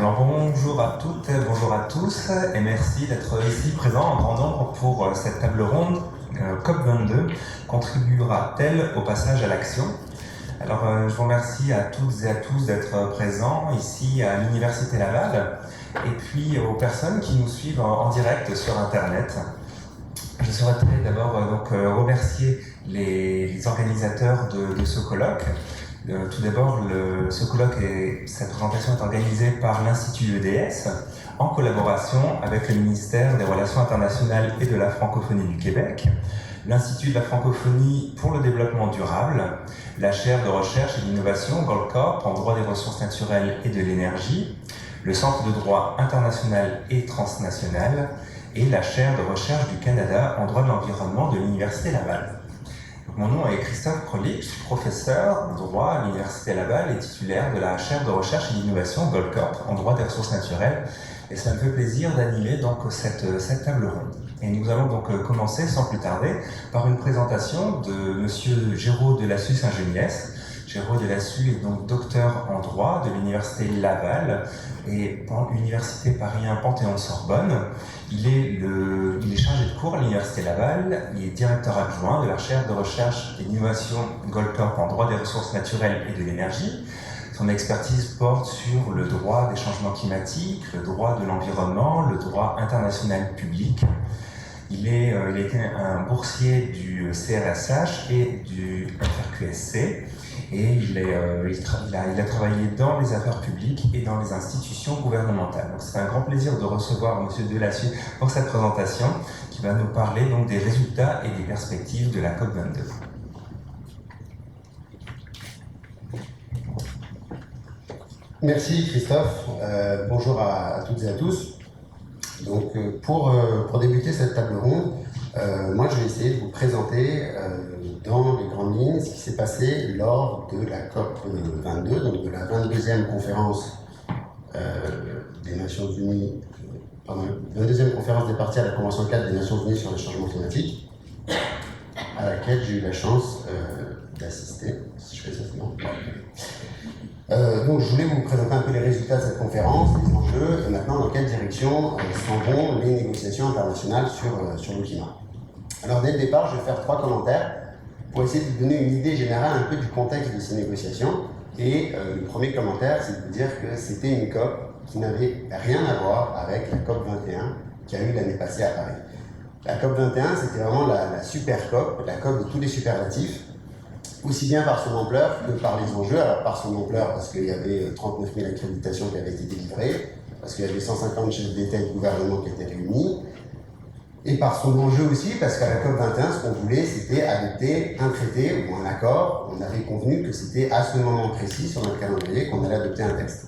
Alors bonjour à toutes, bonjour à tous, et merci d'être ici présents en grand nombre pour cette table ronde COP22. Contribuera-t-elle au passage à l'action? Alors je vous remercie à toutes et à tous d'être présents ici à l'Université Laval, et puis aux personnes qui nous suivent en direct sur Internet. Je souhaiterais d'abord remercier les organisateurs de ce colloque. Tout d'abord, ce colloque et cette présentation est organisée par l'Institut EDS en collaboration avec le ministère des Relations internationales et de la francophonie du Québec, l'Institut de la francophonie pour le développement durable, la chaire de recherche et d'innovation Goldcorp en droit des ressources naturelles et de l'énergie, le Centre de droit international et transnational et la chaire de recherche du Canada en droit de l'environnement de l'Université Laval. Mon nom est Christophe Krolik, je suis professeur en droit à l'Université Laval et titulaire de la chaire de recherche et d'innovation Goldcorp en droit des ressources naturelles. Et ça me fait plaisir d'animer donc cette table ronde. Et nous allons donc commencer sans plus tarder par une présentation de Monsieur Géraud Delassus-Ingeniès. Géraud Delassus est donc docteur en droit de l'Université Laval et Université Paris 1 Panthéon-Sorbonne. Il est chargé de cours à l'Université Laval, il est directeur adjoint de la chaire de recherche et d'innovation Goldcorp en droit des ressources naturelles et de l'énergie. Son expertise porte sur le droit des changements climatiques, le droit de l'environnement, le droit international public. Il a été un boursier du CRSH et du FRQSC et il a travaillé dans les affaires publiques et dans les institutions gouvernementales. Donc c'est un grand plaisir de recevoir M. Delassus pour cette présentation qui va nous parler donc des résultats et des perspectives de la COP22. Merci Christophe, bonjour à toutes et à tous. Donc pour débuter cette table ronde, moi je vais essayer de vous présenter dans les grandes lignes ce qui s'est passé lors de la COP22, donc de la 22e conférence des Nations Unies, pardon, 22e conférence des parties à la Convention 4 des Nations Unies sur le changement climatique, à laquelle j'ai eu la chance d'assister. Si je fais ça, c'est bon. Donc je voulais vous présenter un peu les résultats de cette conférence, les enjeux, et maintenant dans quelle direction s'en vont les négociations internationales sur le climat. Alors dès le départ, je vais faire 3 commentaires pour essayer de vous donner une idée générale un peu du contexte de ces négociations. Et le premier commentaire, c'est de vous dire que c'était une COP qui n'avait rien à voir avec la COP 21 qui a eu l'année passée à Paris. La COP 21, c'était vraiment la super COP, la COP de tous les superlatifs, aussi bien par son ampleur que par les enjeux. Alors par son ampleur, parce qu'il y avait 39 000 accréditations qui avaient été délivrées, parce qu'il y avait 150 chefs d'État et de gouvernement qui étaient réunis, et par son enjeu aussi, parce qu'à la COP21, ce qu'on voulait, c'était adopter un traité ou un accord. On avait convenu que c'était à ce moment précis, sur notre calendrier, qu'on allait adopter un texte.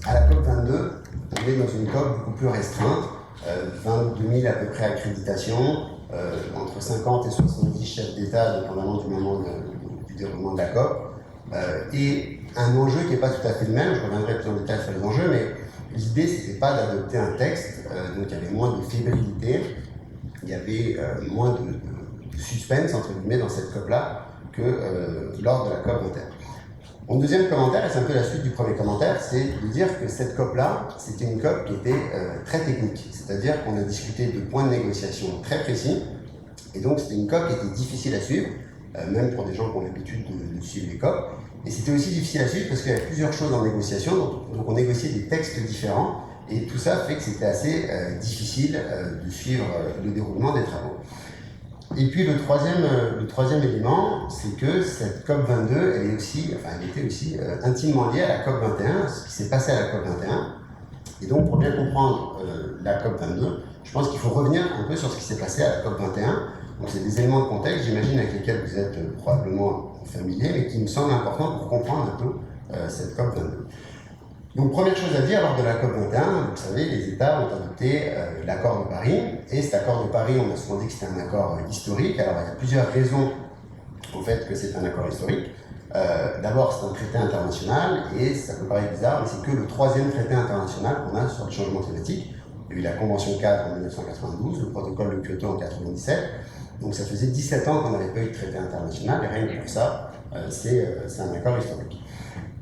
À la COP22, on est dans une COP beaucoup plus restreinte, 22 000 à peu près accréditations, entre 50 et 70 chefs d'État, dépendamment du moment du déroulement de la COP, et un enjeu qui n'est pas tout à fait le même. Je reviendrai plus en détail sur les enjeux, mais l'idée, ce n'était pas d'adopter un texte, donc il y avait moins de fébrilité, il y avait moins de suspense, entre guillemets, dans cette COP-là que lors de la COP 21. Mon deuxième commentaire, et c'est un peu la suite du premier commentaire, c'est de dire que cette COP-là, c'était une COP qui était très technique, c'est-à-dire qu'on a discuté de points de négociation très précis, et donc c'était une COP qui était difficile à suivre, même pour des gens qui ont l'habitude de suivre les COP, et c'était aussi difficile à suivre parce qu'il y avait plusieurs choses en négociation, donc on négociait des textes différents, et tout ça fait que c'était assez difficile de suivre le déroulement des travaux. Et puis le troisième élément, c'est que cette COP22, elle était aussi intimement liée à la COP21, ce qui s'est passé à la COP21. Et donc pour bien comprendre la COP22, je pense qu'il faut revenir un peu sur ce qui s'est passé à la COP21. Donc c'est des éléments de contexte, j'imagine, avec lesquels vous êtes probablement familiers, mais qui me semblent importants pour comprendre un peu cette COP22. Donc première chose à dire, lors de la COP21, vous savez, les États ont adopté l'accord de Paris, et cet accord de Paris, on a souvent dit que c'était un accord historique. Alors il y a plusieurs raisons au fait que c'est un accord historique. D'abord, c'est un traité international, et ça peut paraître bizarre, mais c'est que le 3e traité international qu'on a sur le changement climatique. Il y a eu la Convention 4 en 1992, le protocole de Kyoto en 1997, donc ça faisait 17 ans qu'on n'avait pas eu de traité international, et rien que pour ça, c'est un accord historique.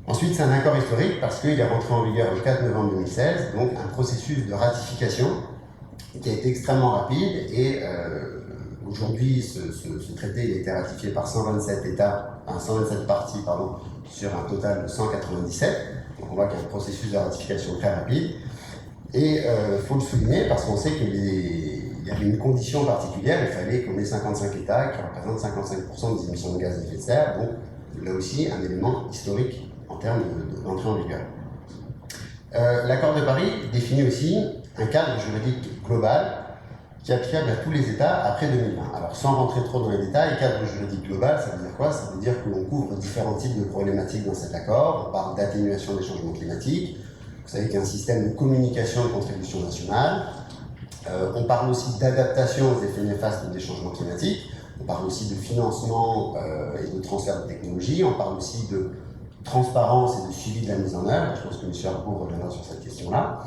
Ensuite, c'est un accord historique parce qu'il est rentré en vigueur le 4 novembre 2016, donc un processus de ratification qui a été extrêmement rapide et aujourd'hui, ce traité il a été ratifié par 127 États, enfin 127 parties, pardon, sur un total de 197. Donc on voit qu'il y a un processus de ratification très rapide. Et il faut le souligner parce qu'on sait qu'il y avait une condition particulière, il fallait qu'on ait 55 États qui représentent 55% des émissions de gaz à effet de serre, donc là aussi un élément historique en termes d'entrée en vigueur. L'accord de Paris définit aussi un cadre juridique global qui est applicable à tous les États après 2020. Alors sans rentrer trop dans les détails, cadre juridique global, ça veut dire quoi? Ça veut dire que l'on couvre différents types de problématiques dans cet accord. On parle d'atténuation des changements climatiques, vous savez qu'il y a un système de communication de contribution nationale. On parle aussi d'adaptation aux effets néfastes des changements climatiques. On parle aussi de financement et de transfert de technologie. On parle aussi de transparence et de suivi de la mise en œuvre. Je pense que M. Harbour reviendra sur cette question-là.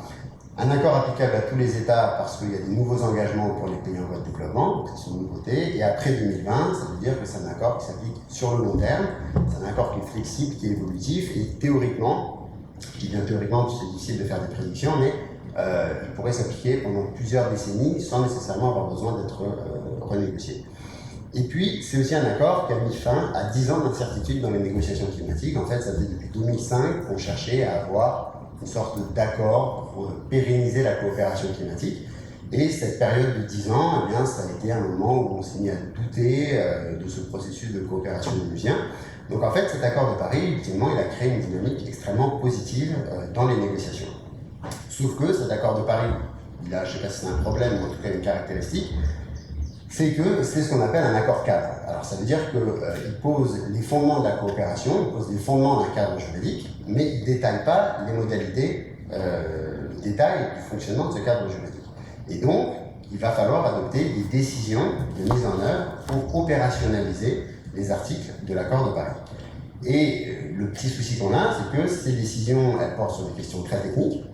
Un accord applicable à tous les États parce qu'il y a des nouveaux engagements pour les pays en voie de développement, donc c'est une nouveauté. Et après 2020, ça veut dire que c'est un accord qui s'applique sur le long terme. C'est un accord qui est flexible, qui est évolutif et théoriquement, je dis bien théoriquement parce que c'est difficile de faire des prédictions, mais il pourrait s'appliquer pendant plusieurs décennies sans nécessairement avoir besoin d'être renégocié. Et puis, c'est aussi un accord qui a mis fin à 10 ans d'incertitude dans les négociations climatiques. En fait, ça faisait depuis 2005 qu'on cherchait à avoir une sorte d'accord pour pérenniser la coopération climatique. Et cette période de 10 ans, eh bien, ça a été un moment où on s'est mis à douter de ce processus de coopération onusien. Donc en fait, cet accord de Paris, ultimement, il a créé une dynamique extrêmement positive dans les négociations. Sauf que cet accord de Paris, il a, je ne sais pas si c'est un problème, mais en tout cas une caractéristique, c'est que c'est ce qu'on appelle un accord cadre. Alors ça veut dire qu'il pose les fondements de la coopération, il pose les fondements d'un cadre juridique, mais il ne détaille pas les modalités, le détail du fonctionnement de ce cadre juridique. Et donc, il va falloir adopter des décisions de mise en œuvre pour opérationnaliser les articles de l'accord de Paris. Et le petit souci qu'on a, c'est que ces décisions, elles portent sur des questions très techniques,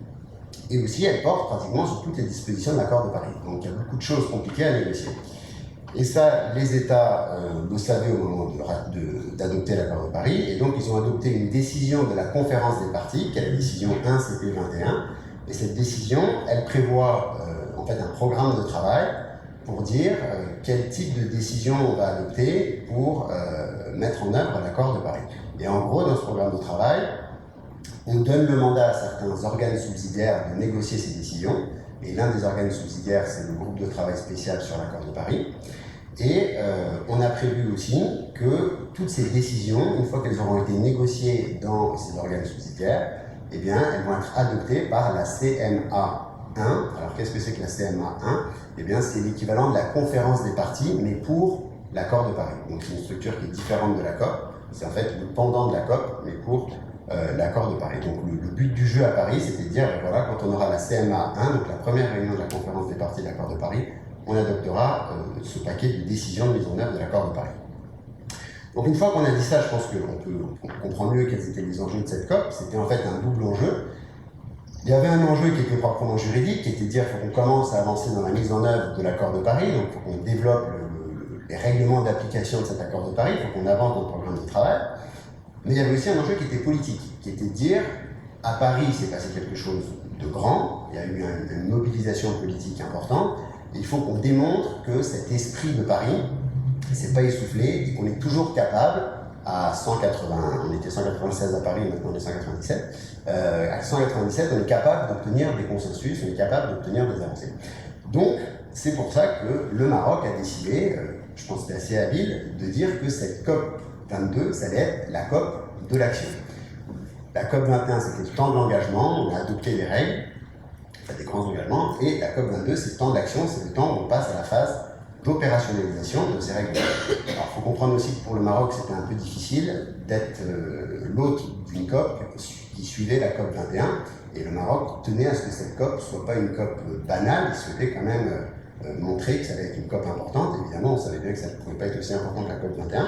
et aussi elles portent pratiquement sur toutes les dispositions de l'accord de Paris. Donc il y a beaucoup de choses compliquées à négocier. Et ça, les États le savaient au moment d'adopter l'accord de Paris, et donc ils ont adopté une décision de la conférence des parties, qui est la décision 1 CP21, et cette décision, elle prévoit en fait un programme de travail pour dire quel type de décision on va adopter pour mettre en œuvre l'accord de Paris. Et en gros, dans ce programme de travail, on donne le mandat à certains organes subsidiaires de négocier ces décisions, et l'un des organes subsidiaires, c'est le groupe de travail spécial sur l'accord de Paris. Et on a prévu aussi que toutes ces décisions, une fois qu'elles auront été négociées dans ces organes subsidiaires, eh bien, elles vont être adoptées par la CMA1. Alors, qu'est-ce que c'est que la CMA1? Eh bien, c'est l'équivalent de la conférence des parties, mais pour l'accord de Paris. Donc, c'est une structure qui est différente de la COP. C'est en fait le pendant de la COP, mais pour l'accord de Paris. Donc, le but du jeu à Paris, c'était de dire, voilà, quand on aura la CMA1, donc la première réunion de la conférence des parties de l'accord de Paris, on adoptera ce paquet de décisions de mise en œuvre de l'accord de Paris. Donc une fois qu'on a dit ça, je pense qu'on comprend mieux quels étaient les enjeux de cette COP. C'était en fait un double enjeu. Il y avait un enjeu qui était proprement juridique, qui était de dire qu'il faut qu'on commence à avancer dans la mise en œuvre de l'accord de Paris, donc il faut qu'on développe les règlements d'application de cet accord de Paris, il faut qu'on avance dans le programme de travail. Mais il y avait aussi un enjeu qui était politique, qui était de dire, à Paris, il s'est passé quelque chose de grand, il y a eu une mobilisation politique importante, et il faut qu'on démontre que cet esprit de Paris ne s'est pas essoufflé et qu'on est toujours capable, à 180, on était 196 à Paris, maintenant on est 197, à 197, on est capable d'obtenir des consensus, on est capable d'obtenir des avancées. Donc, c'est pour ça que le Maroc a décidé, je pense que c'était assez habile, de dire que cette COP 22, ça allait être la COP de l'action. La COP 21, c'était le temps de l'engagement, on a adopté les règles, des grands engagements, et la COP 22, c'est le temps d'action, c'est le temps où on passe à la phase d'opérationnalisation de ces règles. Alors, il faut comprendre aussi que pour le Maroc, c'était un peu difficile d'être l'hôte d'une COP qui suivait la COP 21, et le Maroc tenait à ce que cette COP ne soit pas une COP banale, il souhaitait quand même montrer que ça allait être une COP importante. Évidemment, on savait bien que ça ne pouvait pas être aussi important que la COP 21,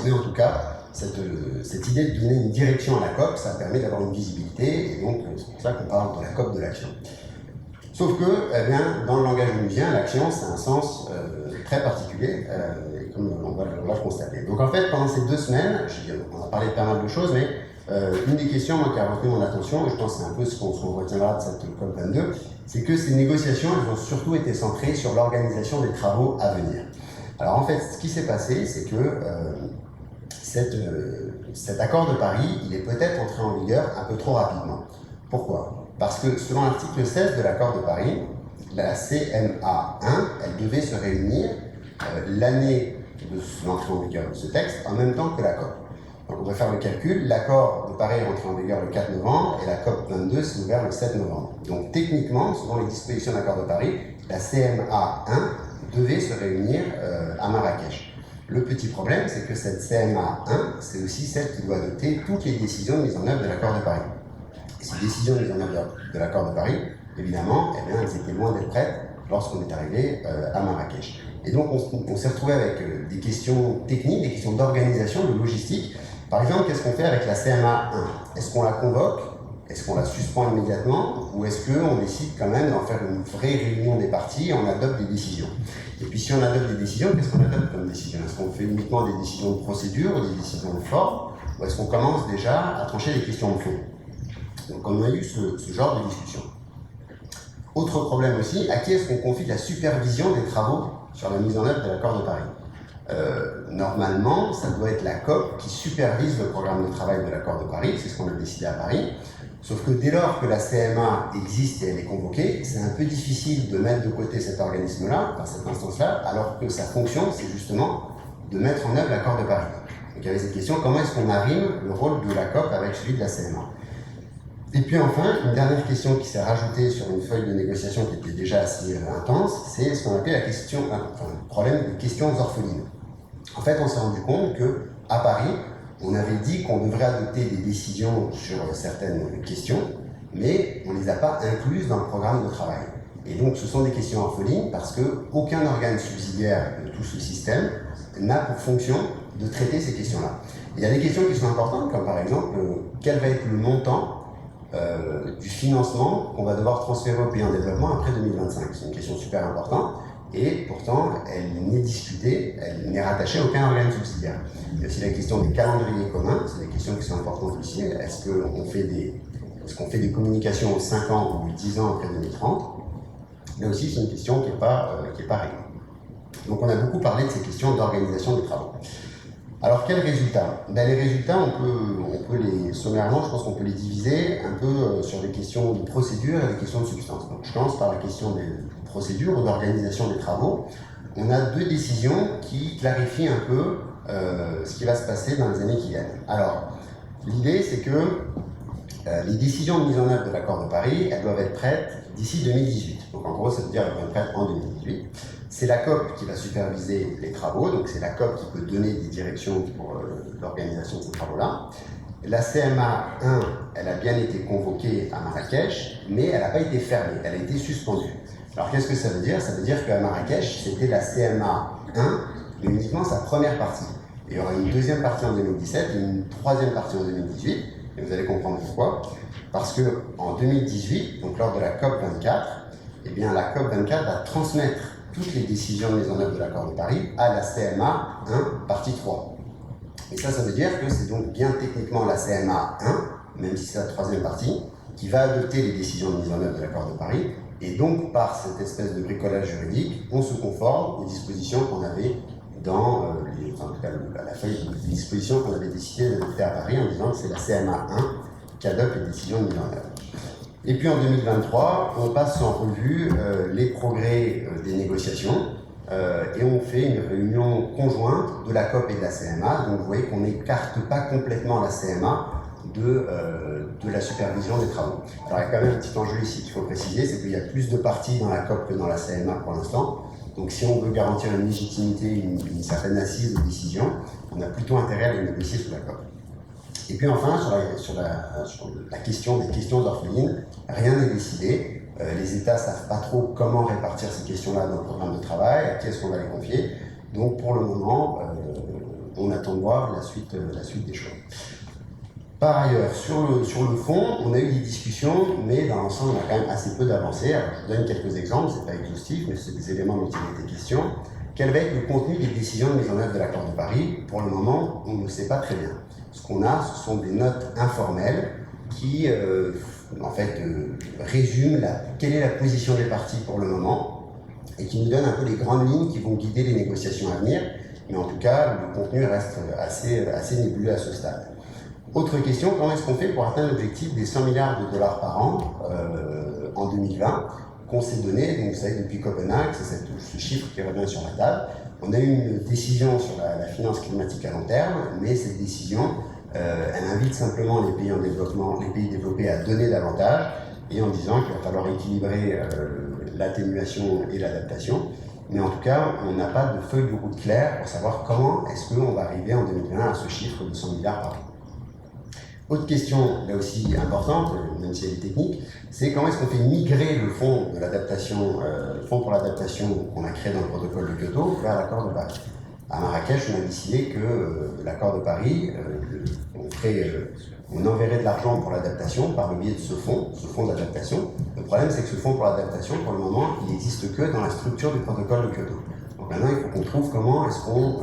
mais en tout cas, cette idée de donner une direction à la COP, ça permet d'avoir une visibilité, et donc c'est pour ça qu'on parle de la COP de l'action. Sauf que, eh bien, dans le langage onusien, l'action, c'est un sens très particulier, comme on va le constater. Donc en fait, pendant ces 2 semaines, on a parlé de pas mal de choses, mais Une des questions moi, qui a retenu mon attention, et je pense que c'est un peu ce qu'on retiendra de cette COP22, c'est que ces négociations elles ont surtout été centrées sur l'organisation des travaux à venir. Alors en fait, ce qui s'est passé, c'est que cet accord de Paris, il est peut-être entré en vigueur un peu trop rapidement. Pourquoi? Parce que selon l'article 16 de l'accord de Paris, la CMA 1, elle devait se réunir l'année de l'entrée en vigueur de ce texte en même temps que la COP. Donc on va faire le calcul, l'accord de Paris est entré en vigueur le 4 novembre et la COP 22 s'est ouverte le 7 novembre. Donc techniquement, selon les dispositions de l'accord de Paris, la CMA 1 devait se réunir à Marrakech. Le petit problème, c'est que cette CMA 1, c'est aussi celle qui doit adopter toutes les décisions de mise en œuvre de l'accord de Paris. Et ces décisions de mise en œuvre de l'accord de Paris, évidemment, eh bien, elles étaient loin d'être prêtes lorsqu'on est arrivé à Marrakech. Et donc, on s'est retrouvé avec des questions techniques, des questions d'organisation, de logistique. Par exemple, qu'est-ce qu'on fait avec la CMA 1? Est-ce qu'on la convoque? Est-ce qu'on la suspend immédiatement? Ou est-ce qu'on décide quand même d'en faire une vraie réunion des parties et on adopte des décisions? Et puis, si on adopte des décisions, qu'est-ce qu'on adopte comme décision? Est-ce qu'on fait uniquement des décisions de procédure ou des décisions de forme? Ou est-ce qu'on commence déjà à trancher des questions de fond? Donc, on a eu ce genre de discussion. Autre problème aussi, à qui est-ce qu'on confie la supervision des travaux sur la mise en œuvre de l'accord de Paris? Normalement, ça doit être la COP qui supervise le programme de travail de l'accord de Paris, c'est ce qu'on a décidé à Paris. Sauf que dès lors que la CMA existe et elle est convoquée, c'est un peu difficile de mettre de côté cet organisme-là, dans cette instance-là, alors que sa fonction, c'est justement de mettre en œuvre l'accord de Paris. Donc il y avait cette question, comment est-ce qu'on arrime le rôle de la COP avec celui de la CMA? Et puis enfin, une dernière question qui s'est rajoutée sur une feuille de négociation qui était déjà assez intense, c'est ce qu'on appelle la question, le problème des questions orphelines. En fait, on s'est rendu compte qu'à Paris, on avait dit qu'on devrait adopter des décisions sur certaines questions, mais on ne les a pas incluses dans le programme de travail. Et donc, ce sont des questions orphelines parce qu'aucun organe subsidiaire de tout ce système n'a pour fonction de traiter ces questions-là. Il y a des questions qui sont importantes, comme par exemple, quel va être le montant du financement qu'on va devoir transférer aux pays en développement après 2025. C'est une question super importante et pourtant elle n'est discutée, elle n'est rattachée à aucun organe subsidiaire. Il y a aussi la question des calendriers communs, c'est des questions qui sont importantes aussi. Est-ce qu'on fait des communications aux 5 ans ou 10 ans après 2030? Mais aussi c'est une question qui n'est pas réglée. Donc on a beaucoup parlé de ces questions d'organisation des travaux. Alors, quels résultats? Les résultats, sommairement, je pense qu'on peut les diviser un peu sur des questions de procédure et des questions de substance. Donc, je commence par la question des procédures ou d'organisation des travaux. On a deux décisions qui clarifient un peu ce qui va se passer dans les années qui viennent. Alors, l'idée, c'est que les décisions de mise en œuvre de l'accord de Paris, elles doivent être prêtes d'ici 2018. Donc, en gros, ça veut dire qu'elles doivent être prêtes en 2018. C'est la COP qui va superviser les travaux, donc c'est la COP qui peut donner des directions pour l'organisation de ces travaux-là. La CMA 1, elle a bien été convoquée à Marrakech, mais elle n'a pas été fermée, elle a été suspendue. Alors qu'est-ce que ça veut dire? Ça veut dire qu'à Marrakech, c'était la CMA 1, mais uniquement sa première partie. Et il y aura une deuxième partie en 2017 et une troisième partie en 2018, et vous allez comprendre pourquoi. Parce qu'en 2018, donc lors de la COP 24, eh bien la COP 24 va transmettre toutes les décisions de mise en œuvre de l'accord de Paris à la CMA 1, partie 3. Et ça veut dire que c'est donc bien techniquement la CMA 1, même si c'est la troisième partie, qui va adopter les décisions de mise en œuvre de l'accord de Paris. Et donc, par cette espèce de bricolage juridique, on se conforme aux dispositions qu'on avait dans la feuille de dispositions qu'on avait décidé d'adopter à Paris en disant que c'est la CMA 1 qui adopte les décisions de mise en œuvre. Et puis en 2023, on passe en revue les progrès des négociations et on fait une réunion conjointe de la COP et de la CMA. Donc vous voyez qu'on n'écarte pas complètement la CMA de la supervision des travaux. Alors il y a quand même un petit enjeu ici qu'il faut préciser, c'est qu'il y a plus de parties dans la COP que dans la CMA pour l'instant. Donc si on veut garantir une légitimité, une certaine assise de décision, on a plutôt intérêt à les négocier sous la COP. Et puis enfin, sur la question des questions orphelines, rien n'est décidé. Les États ne savent pas trop comment répartir ces questions-là dans le programme de travail, à qui est-ce qu'on va les confier. Donc pour le moment, on attend de voir la suite des choses. Par ailleurs, sur le fond, on a eu des discussions, mais dans l'ensemble, on a quand même assez peu d'avancées. Alors je vous donne quelques exemples, c'est pas exhaustif, mais c'est des éléments dont il était question. Quel va être le contenu des décisions de mise en œuvre de l'accord de Paris? Pour le moment, on ne sait pas très bien. ce qu'on a, ce sont des notes informelles qui, résument quelle est la position des partis pour le moment et qui nous donnent un peu les grandes lignes qui vont guider les négociations à venir. Mais en tout cas, le contenu reste assez nébuleux à ce stade. Autre question, comment est-ce qu'on fait pour atteindre l'objectif des 100 milliards de dollars par an en 2020 qu'on s'est donné? Donc vous savez, depuis Copenhague, c'est ce chiffre qui revient sur la table. On a eu une décision sur la finance climatique à long terme, mais cette décision, elle invite simplement les pays en développement, les pays développés à donner davantage, et en disant qu'il va falloir équilibrer l'atténuation et l'adaptation. Mais en tout cas, on n'a pas de feuille de route claire pour savoir comment est-ce qu'on va arriver en 2020 à ce chiffre de 100 milliards par an. Autre question, là aussi importante, même si elle est technique, c'est comment est-ce qu'on fait migrer le fonds de l'adaptation, le fonds pour l'adaptation qu'on a créé dans le protocole de Kyoto vers l'accord de Paris. À Marrakech, on a décidé que l'accord de Paris, on enverrait de l'argent pour l'adaptation par le biais de ce fonds d'adaptation. Le problème, c'est que ce fonds pour l'adaptation, pour le moment, il n'existe que dans la structure du protocole de Kyoto. Donc maintenant, il faut qu'on trouve comment est-ce qu'on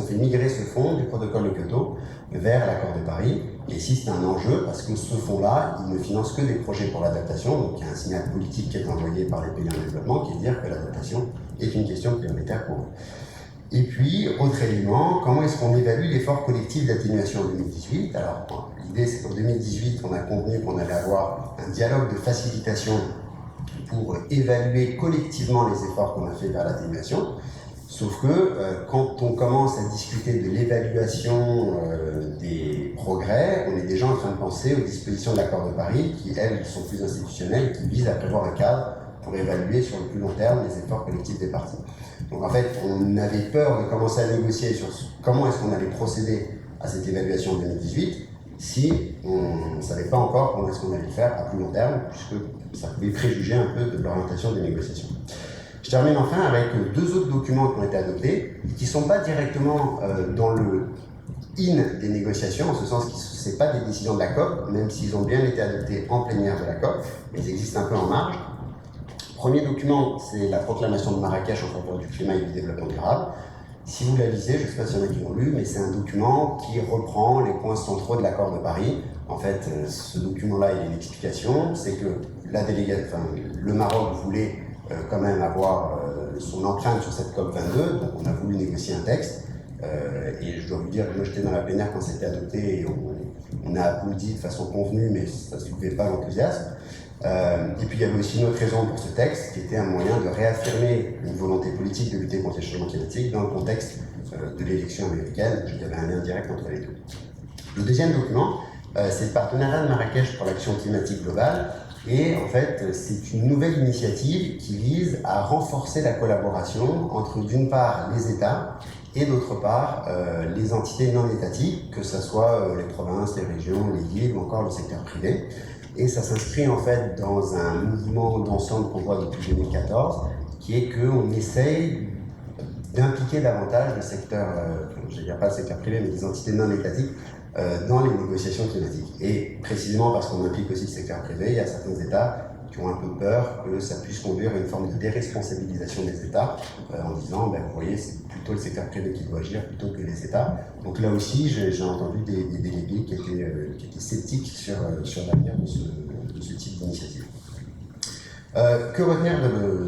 fait migrer ce fonds du protocole de Kyoto vers l'accord de Paris. Et ici, c'est un enjeu parce que ce fonds-là, il ne finance que des projets pour l'adaptation. Donc il y a un signal politique qui est envoyé par les pays en développement qui est de dire que l'adaptation est une question prioritaire pour eux. Et puis, autre élément, comment est-ce qu'on évalue l'effort collectif d'atténuation en 2018? Alors, l'idée, c'est qu'en 2018, on a convenu qu'on allait avoir un dialogue de facilitation pour évaluer collectivement les efforts qu'on a fait vers l'atténuation. Sauf que quand on commence à discuter de l'évaluation des progrès, on est déjà en train de penser aux dispositions de l'accord de Paris qui, elles, sont plus institutionnelles et qui visent à prévoir un cadre pour évaluer sur le plus long terme les efforts collectifs des parties. Donc en fait, on avait peur de commencer à négocier sur comment est-ce qu'on allait procéder à cette évaluation en 2018 si on ne savait pas encore comment est-ce qu'on allait le faire à plus long terme, puisque ça pouvait préjuger un peu de l'orientation des négociations. Je termine enfin avec deux autres documents qui ont été adoptés, qui ne sont pas directement dans le in des négociations, en ce sens que ce n'est pas des décisions de la COP, même s'ils ont bien été adoptés en plénière de la COP, mais ils existent un peu en marge. Premier document, c'est la proclamation de Marrakech en faveur du climat et du développement durable. Si vous la lisez, je ne sais pas s'il y en a qui l'ont lu, mais c'est un document qui reprend les points centraux de l'accord de Paris. En fait, ce document-là, il y a une explication, c'est que le Maroc voulait quand même avoir son empreinte sur cette COP22, donc on a voulu négocier un texte. Et je dois vous dire que moi j'étais dans la plénière quand c'était adopté et on a applaudi de façon convenue, mais ça ne soulevait pas l'enthousiasme. Et puis il y avait aussi une autre raison pour ce texte, qui était un moyen de réaffirmer une volonté politique de lutter contre les changements climatiques dans le contexte de l'élection américaine. Il y avait un lien direct entre les deux. Le deuxième document, c'est le partenariat de Marrakech pour l'action climatique globale. Et en fait, c'est une nouvelle initiative qui vise à renforcer la collaboration entre, d'une part, les États et d'autre part, les entités non étatiques, que ce soit les provinces, les régions, les villes ou encore le secteur privé. Et ça s'inscrit en fait dans un mouvement d'ensemble qu'on voit depuis 2014, qui est qu'on essaye d'impliquer davantage le secteur, je ne dirais pas le secteur privé, mais les entités non étatiques dans les négociations climatiques. Et précisément parce qu'on implique aussi le secteur privé, il y a certains États qui ont un peu peur que ça puisse conduire à une forme de déresponsabilisation des États, en disant, vous voyez, c'est plutôt le secteur privé qui doit agir plutôt que les États. Donc là aussi, j'ai entendu des délégués qui étaient sceptiques sur l'avenir de ce type d'initiative. Que retenir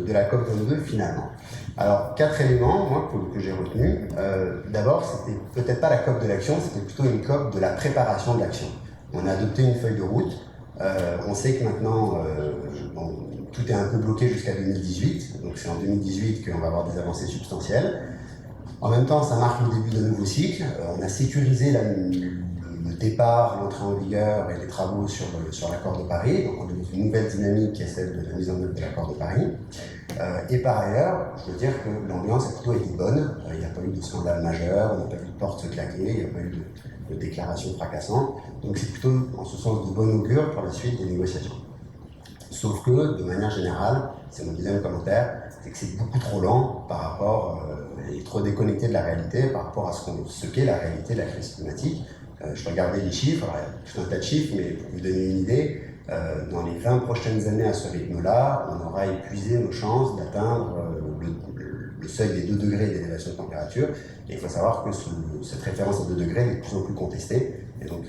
de la COP22 finalement? Alors, 4 éléments, moi, que j'ai retenus. D'abord, c'était peut-être pas la COP de l'action, c'était plutôt une COP de la préparation de l'action. On a adopté une feuille de route. On sait que maintenant, tout est un peu bloqué jusqu'à 2018, donc c'est en 2018 qu'on va avoir des avancées substantielles. En même temps, ça marque le début d'un nouveau cycle. On a sécurisé le départ, l'entrée en vigueur et les travaux sur l'accord de Paris. Donc on est dans une nouvelle dynamique qui est celle de la mise en œuvre de l'accord de Paris. Et par ailleurs, je veux dire que l'ambiance a plutôt été bonne. Il n'y a pas eu de scandale majeur, on n'a pas vu de porte se claquer, il n'y a pas eu de déclarations fracassantes. Donc c'est plutôt en ce sens de bon augure pour la suite des négociations. Sauf que, de manière générale, c'est mon deuxième commentaire, c'est que c'est beaucoup trop lent par rapport, et trop déconnecté de la réalité par rapport à ce qu'est la réalité de la crise climatique. Je regardais les chiffres, alors il y a tout un tas de chiffres, mais pour vous donner une idée, dans les 20 prochaines années à ce rythme-là, on aura épuisé nos chances d'atteindre le seuil des 2 degrés d'élévation de température. Et il faut savoir que cette référence à 2 degrés est de plus en plus contestée. Et donc,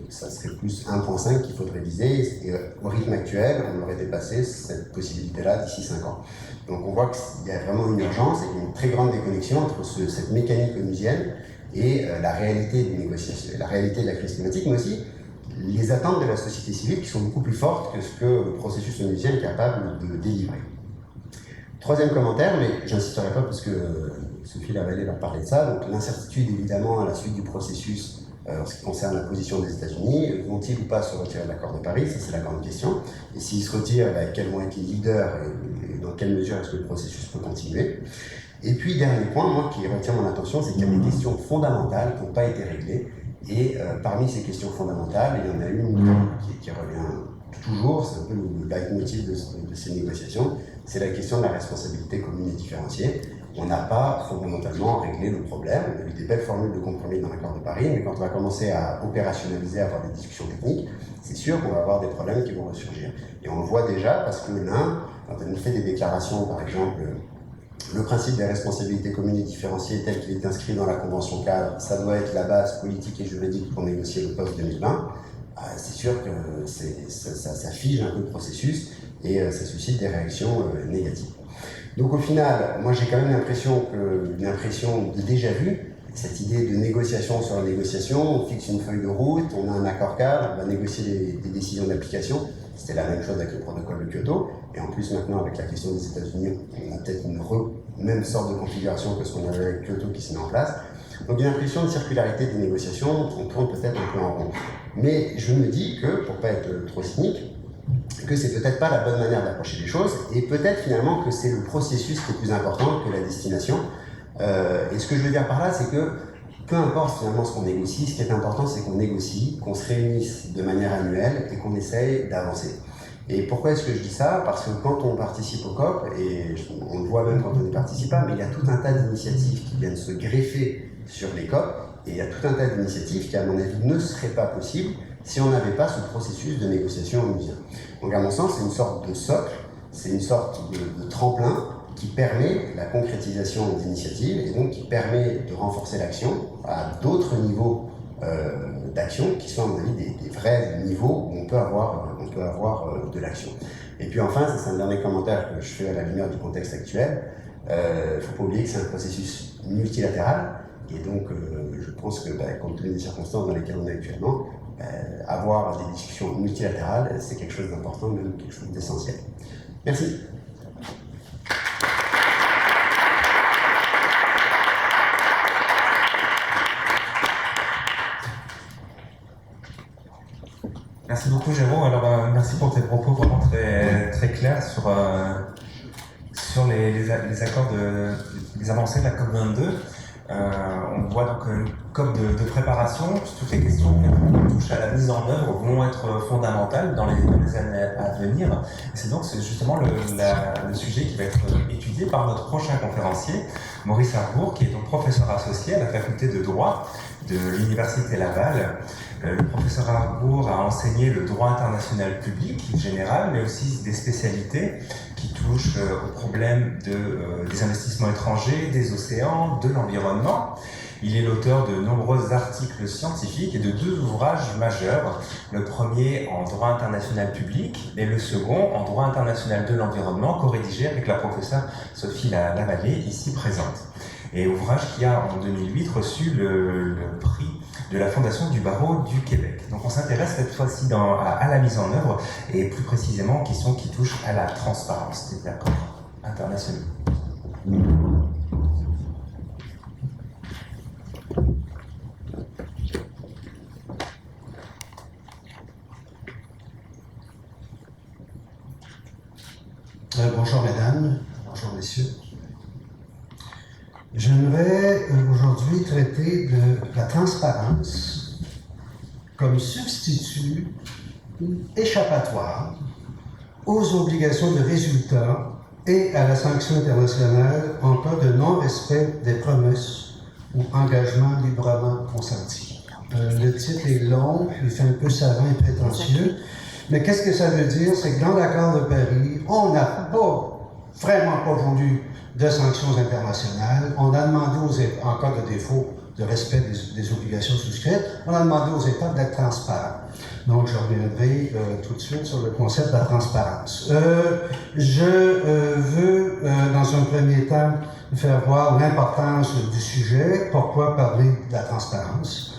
ça serait plus 1,5 qu'il faudrait viser. Et au rythme actuel, on aurait dépassé cette possibilité-là d'ici 5 ans. Donc, on voit qu'il y a vraiment une urgence et une très grande déconnexion entre cette mécanique onusienne et la réalité des négociations, la réalité de la crise climatique, mais aussi les attentes de la société civile qui sont beaucoup plus fortes que ce que le processus onusien est capable de délivrer. Troisième commentaire, mais j'insisterai pas parce que Sophie Lavallée leur parlait de ça, donc l'incertitude évidemment à la suite du processus en ce qui concerne la position des États-Unis, vont-ils ou pas se retirer de l'accord de Paris? Ça c'est la grande question. Et s'ils se retirent, quels vont être les leaders et dans quelle mesure est-ce que le processus peut continuer? Et puis dernier point, moi qui retient mon attention, c'est qu'il y a des questions fondamentales qui n'ont pas été réglées. Et parmi ces questions fondamentales, il y en a une qui revient toujours, c'est un peu le leitmotiv de ces négociations, c'est la question de la responsabilité commune et différenciée. On n'a pas fondamentalement réglé le problème. On a eu des belles formules de compromis dans l'accord de Paris, mais quand on va commencer à opérationnaliser, à avoir des discussions techniques, c'est sûr qu'on va avoir des problèmes qui vont ressurgir. Et on le voit déjà parce que l'un, quand on fait des déclarations, par exemple, le principe des responsabilités communes et différenciées tel qu'il est inscrit dans la Convention cadre, ça doit être la base politique et juridique pour négocier le post-2020. C'est sûr que ça fige un peu le processus et ça suscite des réactions négatives. Donc au final, moi j'ai quand même une impression de déjà-vu, cette idée de négociation sur la négociation, on fixe une feuille de route, on a un accord cadre, on va négocier des décisions d'application. C'était la même chose avec le protocole de Kyoto, et en plus maintenant avec la question des États-Unis, on a peut-être une même sorte de configuration que ce qu'on avait avec Kyoto qui s'est mis en place. Donc une impression de circularité des négociations, on tourne peut-être un peu en rond. Mais je me dis que, pour ne pas être trop cynique, que c'est peut-être pas la bonne manière d'approcher les choses, et peut-être finalement que c'est le processus qui est plus important que la destination. Et ce que je veux dire par là, c'est que peu importe finalement ce qu'on négocie, ce qui est important, c'est qu'on négocie, qu'on se réunisse de manière annuelle et qu'on essaye d'avancer. Et pourquoi est-ce que je dis ça? Parce que quand on participe au COP, et on le voit même quand on n'y participe pas, mais il y a tout un tas d'initiatives qui viennent se greffer sur les COP, et il y a tout un tas d'initiatives qui, à mon avis, ne seraient pas possibles si on n'avait pas ce processus de négociation onusien. Donc à mon sens, c'est une sorte de socle, c'est une sorte de tremplin qui permet la concrétisation d'initiatives et donc qui permet de renforcer l'action à d'autres niveaux d'action qui sont à mon avis des vrais niveaux où on peut avoir de l'action. Et puis enfin, c'est un dernier commentaire que je fais à la lumière du contexte actuel, il ne faut pas oublier que c'est un processus multilatéral et donc je pense que compte tenu des circonstances dans lesquelles on est actuellement, avoir des discussions multilatérales, c'est quelque chose d'important, même quelque chose d'essentiel. Merci. Merci beaucoup, Jérôme. Alors, merci pour tes propos vraiment très clairs sur les accords les avancées de la COP22. On voit donc une COP de préparation. Toutes les questions qui touchent à la mise en œuvre vont être fondamentales dans les années à venir. Et c'est donc justement le sujet qui va être étudié par notre prochain conférencier, Maurice Arbour, qui est donc professeur associé à la faculté de droit de l'Université Laval. Le professeur Arbour a enseigné le droit international public général, mais aussi des spécialités qui touchent aux problèmes des investissements étrangers, des océans, de l'environnement. Il est l'auteur de nombreux articles scientifiques et de 2 ouvrages majeurs, le premier en droit international public et le second en droit international de l'environnement, co-rédigé avec la professeure Sophie Lavallée, ici présente. Et ouvrage qui a en 2008 reçu le prix de la Fondation du barreau du Québec. Donc on s'intéresse cette fois-ci à la mise en œuvre et plus précisément aux questions qui touchent à la transparence des accords internationaux. Bonjour mesdames, bonjour messieurs. J'aimerais aujourd'hui traiter de la transparence comme substitut échappatoire aux obligations de résultat et à la sanction internationale en cas de non-respect des promesses ou engagements librement consentis. Le titre est long, il fait un peu savant et prétentieux, mais qu'est-ce que ça veut dire? C'est que dans l'accord de Paris, on n'a pas vraiment pas voulu de sanctions internationales. On a demandé aux États, en cas de défaut de respect des obligations souscrites, on a demandé aux États d'être transparents. Donc, je reviendrai tout de suite sur le concept de la transparence. Je veux, dans un premier temps, faire voir l'importance du sujet. Pourquoi parler de la transparence?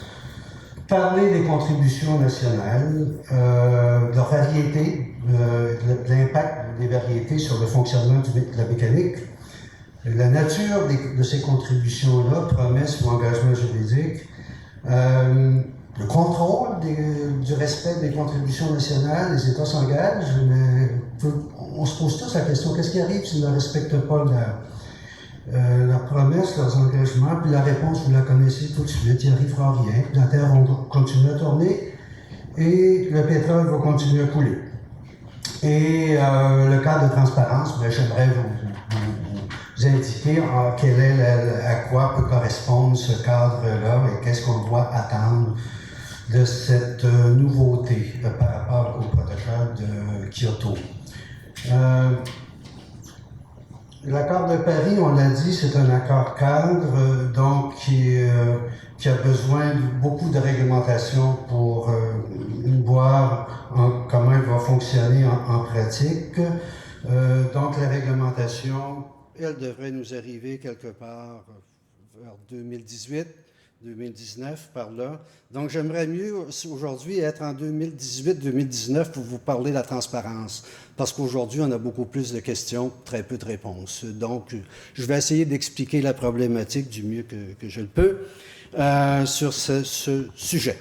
Parler des contributions nationales, de leur variété, de l'impact des variétés sur le fonctionnement de la mécanique, la nature de ces contributions-là, promesses ou engagements juridiques, le contrôle du respect des contributions nationales. Les États s'engagent, mais on se pose tous la question, qu'est-ce qui arrive s'ils ne respectent pas leurs promesses, leurs engagements? Puis la réponse, vous la connaissez tout de suite, il n'y arrivera rien. La Terre va continuer à tourner et le pétrole va continuer à couler. Et le cadre de transparence, ben, j'aimerais vous indiquer à quoi peut correspondre ce cadre-là et qu'est-ce qu'on doit attendre de cette nouveauté par rapport au protocole de Kyoto. L'accord de Paris, on l'a dit, c'est un accord cadre, donc qui a besoin de beaucoup de réglementation pour voir comment il va fonctionner en pratique. Donc la réglementation, elle devrait nous arriver quelque part vers 2018. 2019 par là. Donc, j'aimerais mieux aujourd'hui être en 2018-2019 pour vous parler de la transparence, parce qu'aujourd'hui, on a beaucoup plus de questions, très peu de réponses. Donc, je vais essayer d'expliquer la problématique du mieux que je le peux sur ce sujet.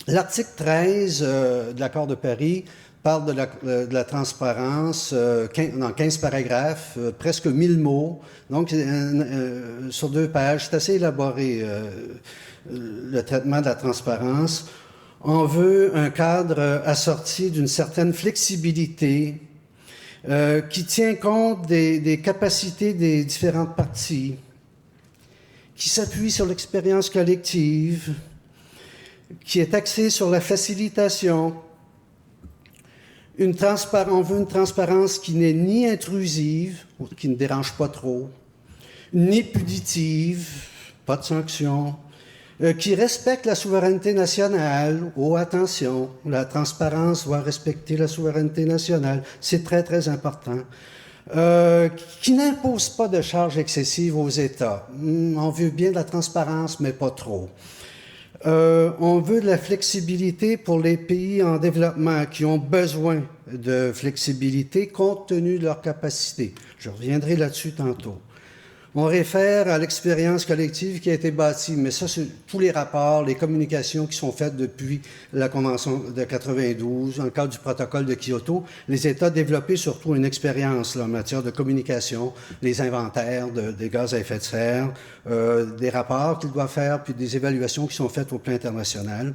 L'article 13 de l'accord de Paris parle de la transparence dans 15 paragraphes, presque 1000 mots, donc sur 2 pages. C'est assez élaboré, le traitement de la transparence. On veut un cadre assorti d'une certaine flexibilité qui tient compte des capacités des différentes parties, qui s'appuie sur l'expérience collective, qui est axé sur la facilitation. On veut une transparence qui n'est ni intrusive, qui ne dérange pas trop, ni punitive, pas de sanctions, qui respecte la souveraineté nationale. Oh, attention, la transparence doit respecter la souveraineté nationale. C'est très, très important. Qui n'impose pas de charges excessives aux États. On veut bien de la transparence, mais pas trop. On veut de la flexibilité pour les pays en développement qui ont besoin de flexibilité compte tenu de leur capacité. Je reviendrai là-dessus tantôt. On réfère à l'expérience collective qui a été bâtie, mais ça, c'est tous les rapports, les communications qui sont faites depuis la Convention de 92, dans le cadre du protocole de Kyoto. Les États développaient surtout une expérience là, en matière de communication, les inventaires des gaz à effet de serre, des rapports qu'ils doivent faire, puis des évaluations qui sont faites au plan international.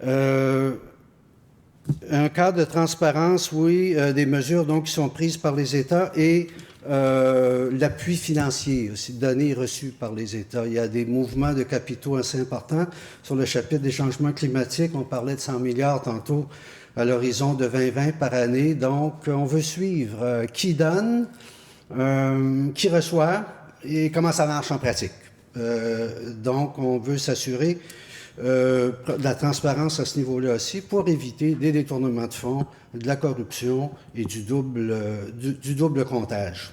Un cadre de transparence, oui, des mesures donc, qui sont prises par les États et l'appui financier aussi donné et reçu par les États. Il y a des mouvements de capitaux assez importants. Sur le chapitre des changements climatiques, on parlait de 100 milliards tantôt à l'horizon de 2020 par année. Donc, on veut suivre qui donne, qui reçoit et comment ça marche en pratique. Donc, on veut s'assurer de la transparence à ce niveau-là aussi pour éviter des détournements de fonds, de la corruption et du double comptage.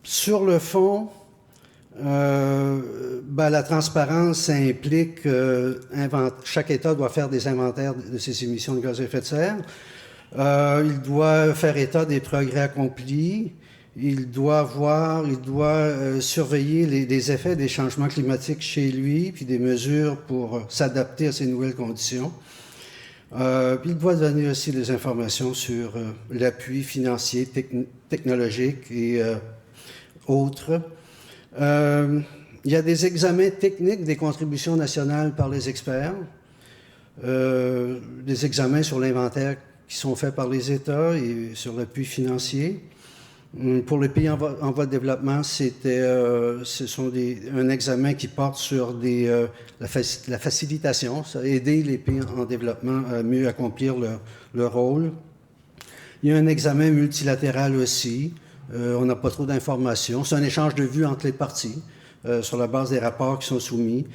Sur le fond, la transparence, ça implique chaque État doit faire des inventaires de ses émissions de gaz à effet de serre. Il doit faire état des progrès accomplis. Il doit surveiller les effets des changements climatiques chez lui, puis des mesures pour s'adapter à ces nouvelles conditions. Puis il doit donner aussi des informations sur l'appui financier, technologique et autres. Il y a des examens techniques des contributions nationales par les experts, des examens sur l'inventaire qui sont faits par les États et sur l'appui financier. Pour les pays en voie de développement, ce sont un examen qui porte sur la facilitation, ça, aider les pays en développement à mieux accomplir leur rôle. Il y a un examen multilatéral aussi. On n'a pas trop d'informations. C'est un échange de vues entre les parties sur la base des rapports qui sont soumis.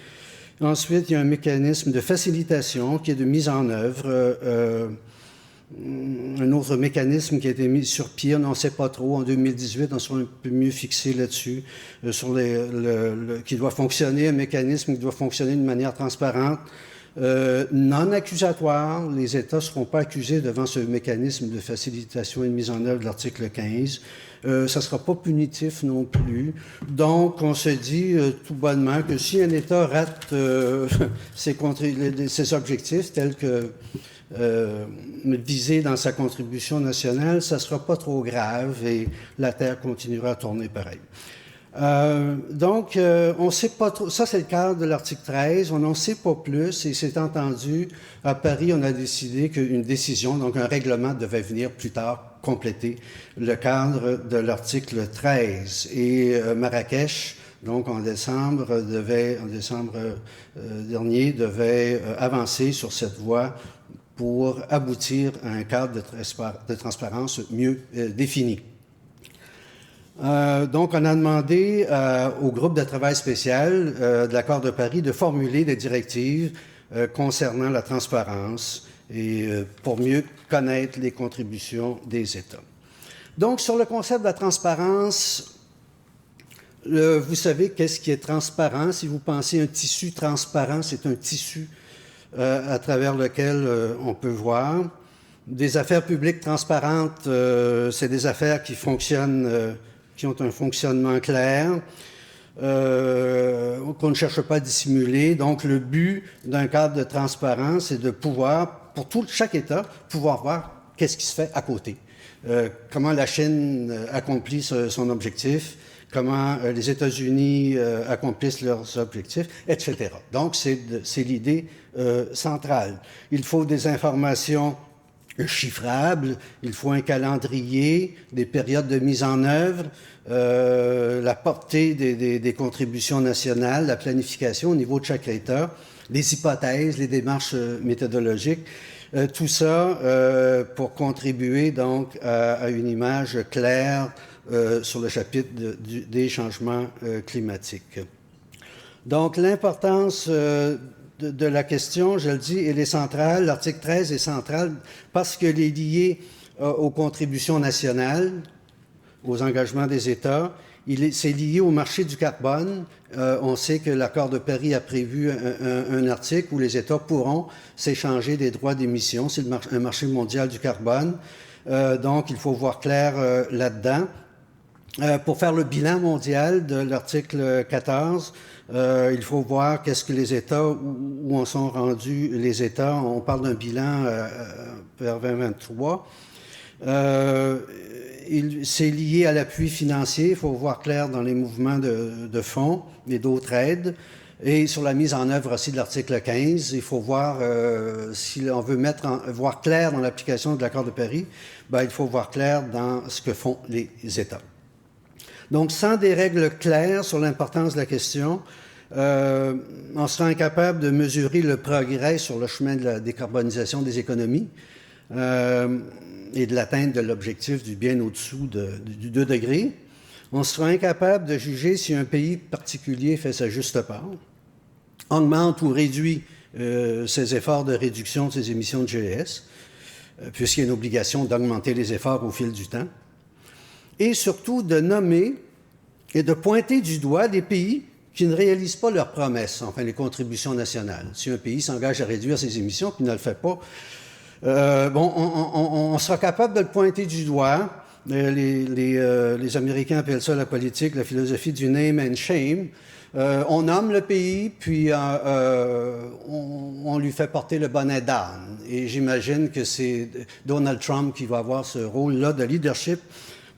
Ensuite, il y a un mécanisme de facilitation qui est de mise en œuvre. Un autre mécanisme qui a été mis sur pied, on n'en sait pas trop. En 2018, on sera un peu mieux fixé là-dessus, qui doit fonctionner, un mécanisme qui doit fonctionner de manière transparente, non accusatoire. Les États ne seront pas accusés devant ce mécanisme de facilitation et de mise en œuvre de l'article 15. Ça ne sera pas punitif non plus. Donc, on se dit tout bonnement que si un État rate ses objectifs tels que visé dans sa contribution nationale, ça ne sera pas trop grave et la Terre continuera à tourner pareil. Donc, on ne sait pas trop. Ça, c'est le cadre de l'article 13. On n'en sait pas plus et c'est entendu. À Paris, on a décidé qu'une décision, donc un règlement, devait venir plus tard compléter le cadre de l'article 13. Et Marrakech, donc en décembre dernier, devait avancer sur cette voie pour aboutir à un cadre de transparence mieux défini. Donc, on a demandé au groupe de travail spécial de l'accord de Paris de formuler des directives concernant la transparence et pour mieux connaître les contributions des États. Donc, sur le concept de la transparence, vous savez qu'est-ce qui est transparent. Si vous pensez un tissu transparent, c'est un tissu à travers lequel on peut voir. Des affaires publiques transparentes, c'est des affaires qui fonctionnent, qui ont un fonctionnement clair, qu'on ne cherche pas à dissimuler. Donc, le but d'un cadre de transparence, c'est de pouvoir, pour chaque État, pouvoir voir qu'est-ce qui se fait à côté. Comment la Chine accomplit son objectif, comment les États-Unis accomplissent leurs objectifs, etc. Donc, c'est l'idée centrale. Il faut des informations chiffrables, il faut un calendrier, des périodes de mise en œuvre, la portée des contributions nationales, la planification au niveau de chaque État, les hypothèses, les démarches méthodologiques, tout ça pour contribuer donc à une image claire sur le chapitre des changements climatiques. Donc, l'importance de la question, je le dis, elle est centrale. L'article 13 est central parce qu'il est lié aux contributions nationales, aux engagements des États. C'est lié au marché du carbone. On sait que l'accord de Paris a prévu un article où les États pourront s'échanger des droits d'émission. C'est un marché mondial du carbone. Donc, il faut voir clair là-dedans. Pour faire le bilan mondial de l'article 14, il faut voir qu'est-ce que les États, où en sont rendus les États. On parle d'un bilan vers 2023. C'est lié à l'appui financier. Il faut voir clair dans les mouvements de fonds et d'autres aides. Et sur la mise en œuvre aussi de l'article 15, il faut voir, si on veut voir clair dans l'application de l'accord de Paris, il faut voir clair dans ce que font les États. Donc, sans des règles claires sur l'importance de la question, on sera incapable de mesurer le progrès sur le chemin de la décarbonisation des économies et de l'atteinte de l'objectif du bien au-dessous du 2 degrés. On sera incapable de juger si un pays particulier fait sa juste part, augmente ou réduit ses efforts de réduction de ses émissions de GES, puisqu'il y a une obligation d'augmenter les efforts au fil du temps, et surtout de nommer et de pointer du doigt des pays qui ne réalisent pas leurs promesses, enfin les contributions nationales. Si un pays s'engage à réduire ses émissions puis ne le fait pas, on sera capable de le pointer du doigt. Les Américains appellent ça la politique, la philosophie du name and shame. On nomme le pays, puis on lui fait porter le bonnet d'âne. Et j'imagine que c'est Donald Trump qui va avoir ce rôle-là de leadership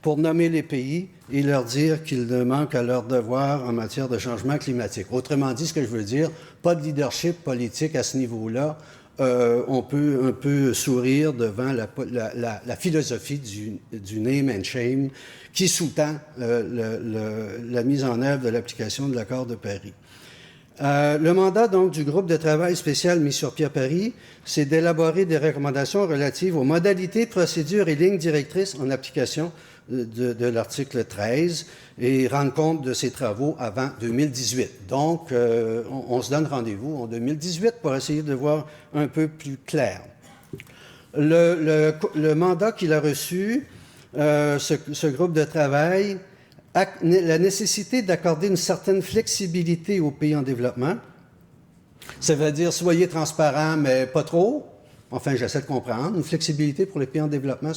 pour nommer les pays et leur dire qu'ils ne manquent à leur devoir en matière de changement climatique. Autrement dit, ce que je veux dire, pas de leadership politique à ce niveau-là. On peut un peu sourire devant la philosophie du name and shame qui sous-tend la mise en œuvre de l'application de l'accord de Paris. Le mandat donc du groupe de travail spécial mis sur pied à Paris, c'est d'élaborer des recommandations relatives aux modalités, procédures et lignes directrices en application de l'article 13 et rendre compte de ces travaux avant 2018. Donc, on se donne rendez-vous en 2018 pour essayer de voir un peu plus clair. Le mandat qu'il a reçu, ce groupe de travail, la nécessité d'accorder une certaine flexibilité aux pays en développement. Ça veut dire soyez transparents, mais pas trop. Enfin, j'essaie de comprendre. Une flexibilité pour les pays en développement.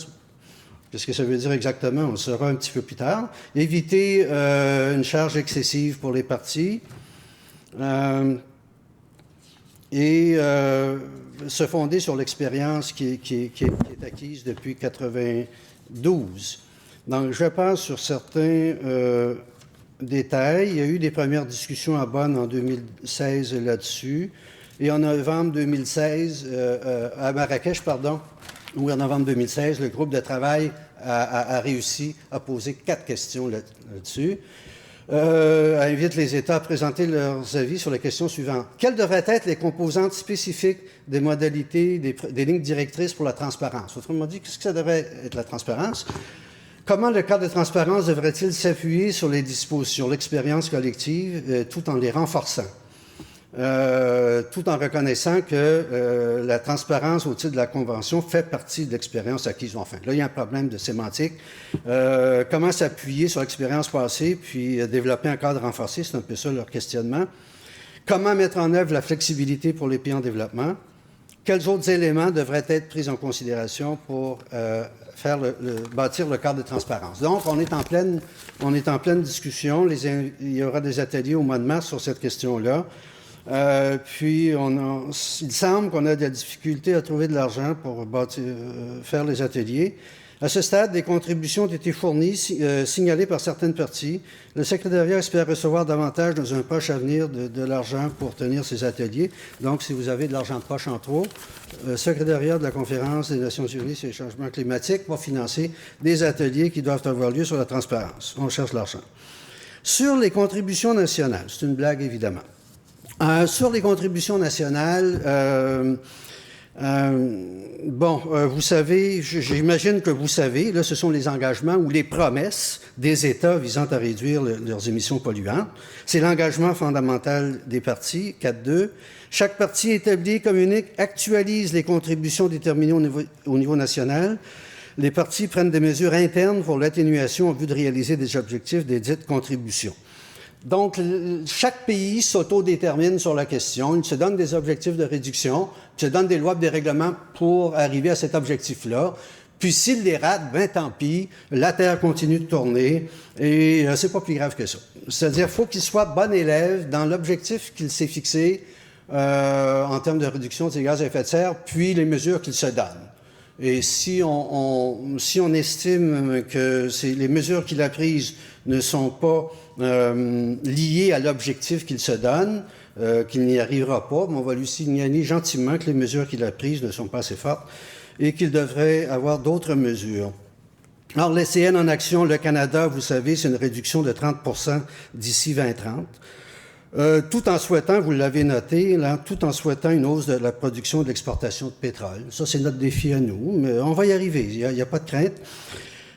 Qu'est-ce que ça veut dire exactement? On le saura un petit peu plus tard. Éviter une charge excessive pour les partis. Et se fonder sur l'expérience qui est acquise depuis 1992. Donc, je passe sur certains détails. Il y a eu des premières discussions à Bonn en 2016 là-dessus. Et en novembre 2016, à Marrakech, pardon, ou en novembre 2016, le groupe de travail a réussi à poser 4 questions là-dessus. Invite les États à présenter leurs avis sur la question suivante. Quelles devraient être les composantes spécifiques des modalités, des lignes directrices pour la transparence? Autrement dit, qu'est-ce que ça devrait être la transparence? Comment le cadre de transparence devrait-il s'appuyer sur les dispositions, l'expérience collective, tout en les renforçant? Tout en reconnaissant que la transparence au titre de la Convention fait partie de l'expérience acquise. Enfin, là, il y a un problème de sémantique. Comment s'appuyer sur l'expérience passée, puis développer un cadre renforcé, c'est un peu ça leur questionnement. Comment mettre en œuvre la flexibilité pour les pays en développement? Quels autres éléments devraient être pris en considération pour bâtir le cadre de transparence? Donc, on est en pleine discussion. Il y aura des ateliers au mois de mars sur cette question-là. Puis, il semble qu'on a de la difficulté à trouver de l'argent pour faire les ateliers. À ce stade, des contributions ont été fournies, signalées par certaines parties. Le secrétariat espère recevoir davantage dans un proche avenir de l'argent pour tenir ces ateliers. Donc, si vous avez de l'argent de poche en trop, le secrétariat de la Conférence des Nations Unies sur les changements climatiques va financer des ateliers qui doivent avoir lieu sur la transparence. On cherche l'argent. Sur les contributions nationales, c'est une blague évidemment. Sur les contributions nationales, vous savez, j'imagine que vous savez, là, ce sont les engagements ou les promesses des États visant à réduire leurs émissions polluantes. C'est l'engagement fondamental des partis, 4.2. Chaque parti établi et communique actualise les contributions déterminées au niveau national. Les partis prennent des mesures internes pour l'atténuation en vue de réaliser des objectifs des dites contributions. Donc, chaque pays s'autodétermine sur la question. Il se donne des objectifs de réduction, il se donne des lois et des règlements pour arriver à cet objectif-là. Puis, s'il les rate, ben tant pis, la Terre continue de tourner et c'est pas plus grave que ça. C'est-à-dire qu'il faut qu'il soit bon élève dans l'objectif qu'il s'est fixé en termes de réduction des gaz à effet de serre, puis les mesures qu'il se donne. Et si on estime que les mesures qu'il a prises ne sont pas liées à l'objectif qu'il se donne, qu'il n'y arrivera pas, on va lui signaler gentiment que les mesures qu'il a prises ne sont pas assez fortes et qu'il devrait avoir d'autres mesures. Alors, l'ECN en action, le Canada, vous savez, c'est une réduction de 30% d'ici 2030. Tout en souhaitant, vous l'avez noté, là, tout en souhaitant une hausse de la production et de l'exportation de pétrole. Ça, c'est notre défi à nous, mais on va y arriver, il n'y a pas de crainte.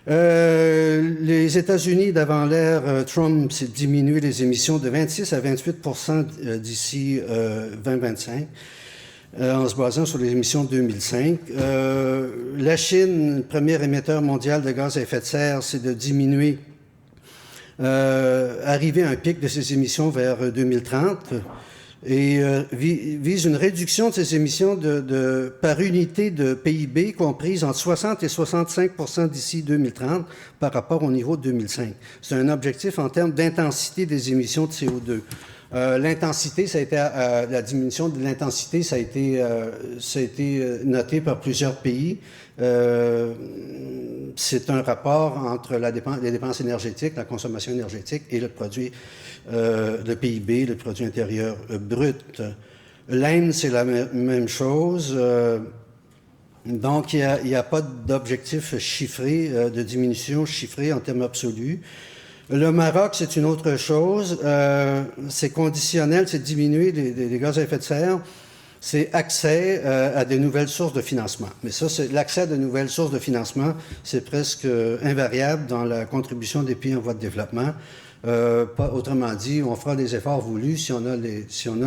Les États-Unis, d'avant l'ère Trump, s'est diminué les émissions de 26 à 28% d'ici 2025, en se basant sur les émissions de 2005. La Chine, premier émetteur mondial de gaz à effet de serre, c'est de diminuer arriver à un pic de ses émissions vers 2030 et vise une réduction de ses émissions par unité de PIB comprise entre 60 et 65% d'ici 2030 par rapport au niveau de 2005. C'est un objectif en termes d'intensité des émissions de CO2. L'intensité, ça a été la diminution de l'intensité, ça a été noté par plusieurs pays. C'est un rapport entre les dépenses énergétiques, la consommation énergétique et le produit, le PIB, le produit intérieur brut. L'Inde, c'est la même chose. Donc, il n'y a pas d'objectif chiffré, de diminution chiffrée en termes absolus. Le Maroc, c'est une autre chose. C'est conditionnel, c'est diminuer les gaz à effet de serre. C'est accès à de nouvelles sources de financement. Mais ça, c'est l'accès à de nouvelles sources de financement, c'est presque invariable dans la contribution des pays en voie de développement. Autrement dit, on fera les efforts voulus si on a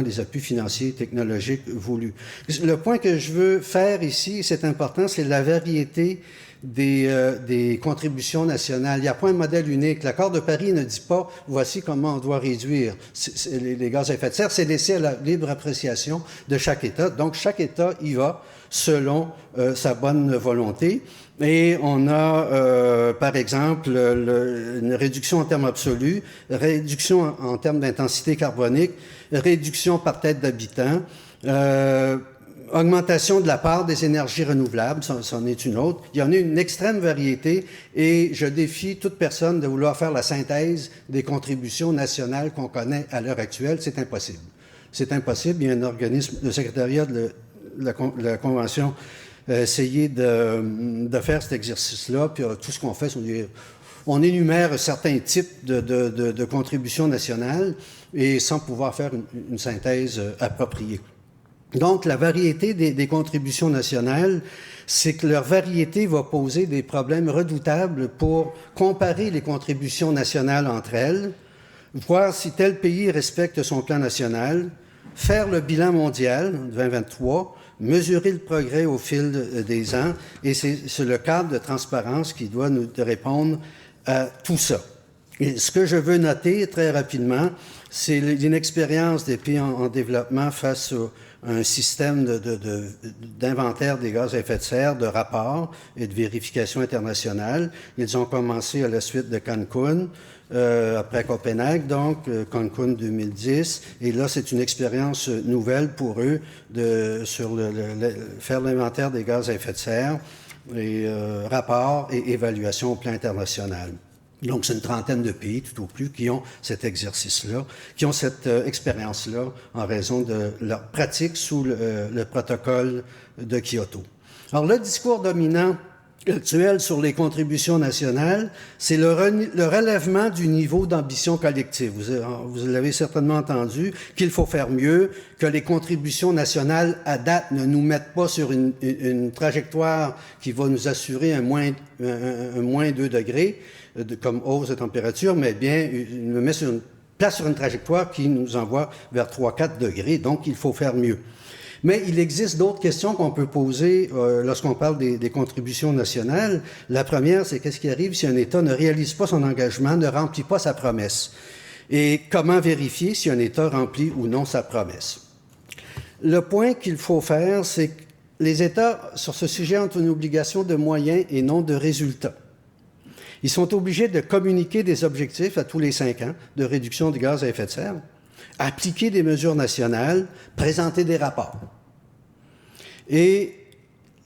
les appuis financiers et technologiques voulus. Le point que je veux faire ici, c'est important, c'est la variété des contributions nationales. Il n'y a pas un modèle unique. L'accord de Paris ne dit pas « voici comment on doit réduire les gaz à effet de serre ». C'est laissé à la libre appréciation de chaque État. Donc, chaque État y va selon sa bonne volonté. Et on a, par exemple, une réduction en termes absolus, réduction en termes d'intensité carbonique, réduction par tête d'habitant, augmentation de la part des énergies renouvelables, c'en est une autre. Il y en a une extrême variété et je défie toute personne de vouloir faire la synthèse des contributions nationales qu'on connaît à l'heure actuelle. C'est impossible. C'est impossible. Il y a un organisme, le secrétariat de la Convention a essayé de faire cet exercice-là, puis tout ce qu'on fait, on énumère certains types de contributions nationales et sans pouvoir faire une synthèse appropriée. Donc, la variété des contributions nationales, c'est que leur variété va poser des problèmes redoutables pour comparer les contributions nationales entre elles, voir si tel pays respecte son plan national, faire le bilan mondial de 2023, mesurer le progrès au fil des ans, et c'est le cadre de transparence qui doit nous répondre à tout ça. Et ce que je veux noter très rapidement, c'est l'inexpérience des pays en développement face à un système d'inventaire des gaz à effet de serre, de rapports et de vérification internationale. Ils ont commencé à la suite de Cancun, après Copenhague, donc Cancun 2010. Et là, c'est une expérience nouvelle pour eux sur faire l'inventaire des gaz à effet de serre, et rapports et évaluation au plan international. Donc, c'est une trentaine de pays, tout au plus, qui ont cet exercice-là, qui ont cette expérience-là en raison de leur pratique sous le protocole de Kyoto. Alors, le discours dominant actuel sur les contributions nationales, c'est le relèvement du niveau d'ambition collective. Vous l'avez certainement entendu, qu'il faut faire mieux, que les contributions nationales à date ne nous mettent pas sur une trajectoire qui va nous assurer un moins 2 degrés, comme hausse de température, mais bien, il me met sur une trajectoire qui nous envoie vers 3-4 degrés, donc il faut faire mieux. Mais il existe d'autres questions qu'on peut poser lorsqu'on parle des contributions nationales. La première, c'est qu'est-ce qui arrive si un État ne réalise pas son engagement, ne remplit pas sa promesse? Et comment vérifier si un État remplit ou non sa promesse? Le point qu'il faut faire, c'est que les États, sur ce sujet, ont une obligation de moyens et non de résultats. Ils sont obligés de communiquer des objectifs à tous les 5 ans de réduction des gaz à effet de serre, appliquer des mesures nationales, présenter des rapports. Et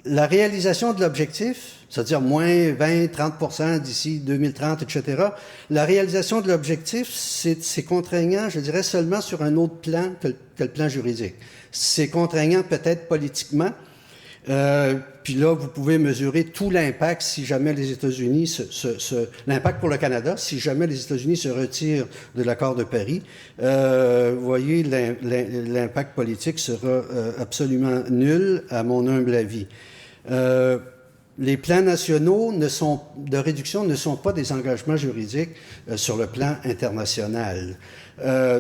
la réalisation de l'objectif, c'est-à-dire moins 20-30% d'ici 2030, etc., la réalisation de l'objectif, c'est contraignant, je dirais, seulement sur un autre plan que le plan juridique. C'est contraignant peut-être politiquement. Puis là, vous pouvez mesurer tout l'impact si jamais les États-Unis l'impact pour le Canada, si jamais les États-Unis se retirent de l'accord de Paris. Vous voyez, l'impact politique sera absolument nul, à mon humble avis. Les plans nationaux de réduction ne sont pas des engagements juridiques sur le plan international.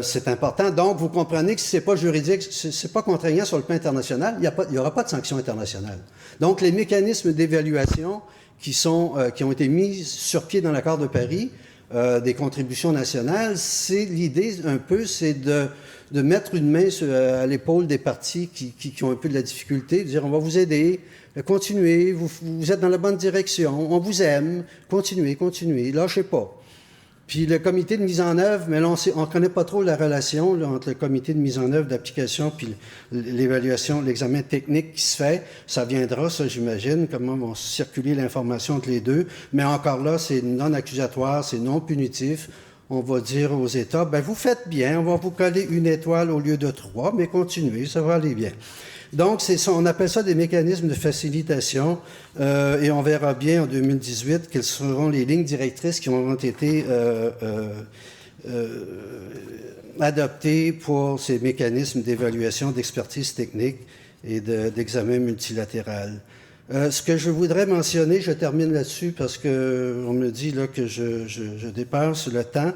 C'est important. Donc, vous comprenez que si c'est pas juridique, c'est pas contraignant sur le plan international, il y aura pas de sanctions internationales. Donc, les mécanismes d'évaluation qui ont été mis sur pied dans l'accord de Paris, des contributions nationales, c'est l'idée un peu, c'est de mettre une main à l'épaule des partis qui ont un peu de la difficulté, de dire on va vous aider, continuez, vous êtes dans la bonne direction, on vous aime, continuez, lâchez pas. Puis le comité de mise en œuvre, mais là, on ne connaît pas trop la relation là, entre le comité de mise en œuvre d'application puis l'évaluation, l'examen technique qui se fait. Ça viendra, ça, j'imagine, comment vont circuler l'information entre les deux. Mais encore là, c'est non accusatoire, c'est non punitif. On va dire aux États, ben vous faites bien, on va vous coller 1 étoile au lieu de 3, mais continuez, ça va aller bien. Donc, on appelle ça des mécanismes de facilitation et on verra bien en 2018 quelles seront les lignes directrices qui auront été adoptées pour ces mécanismes d'évaluation, d'expertise technique et d'examen multilatéral. Ce que je voudrais mentionner, je termine là-dessus parce qu'on me dit là, que je dépasse le temps,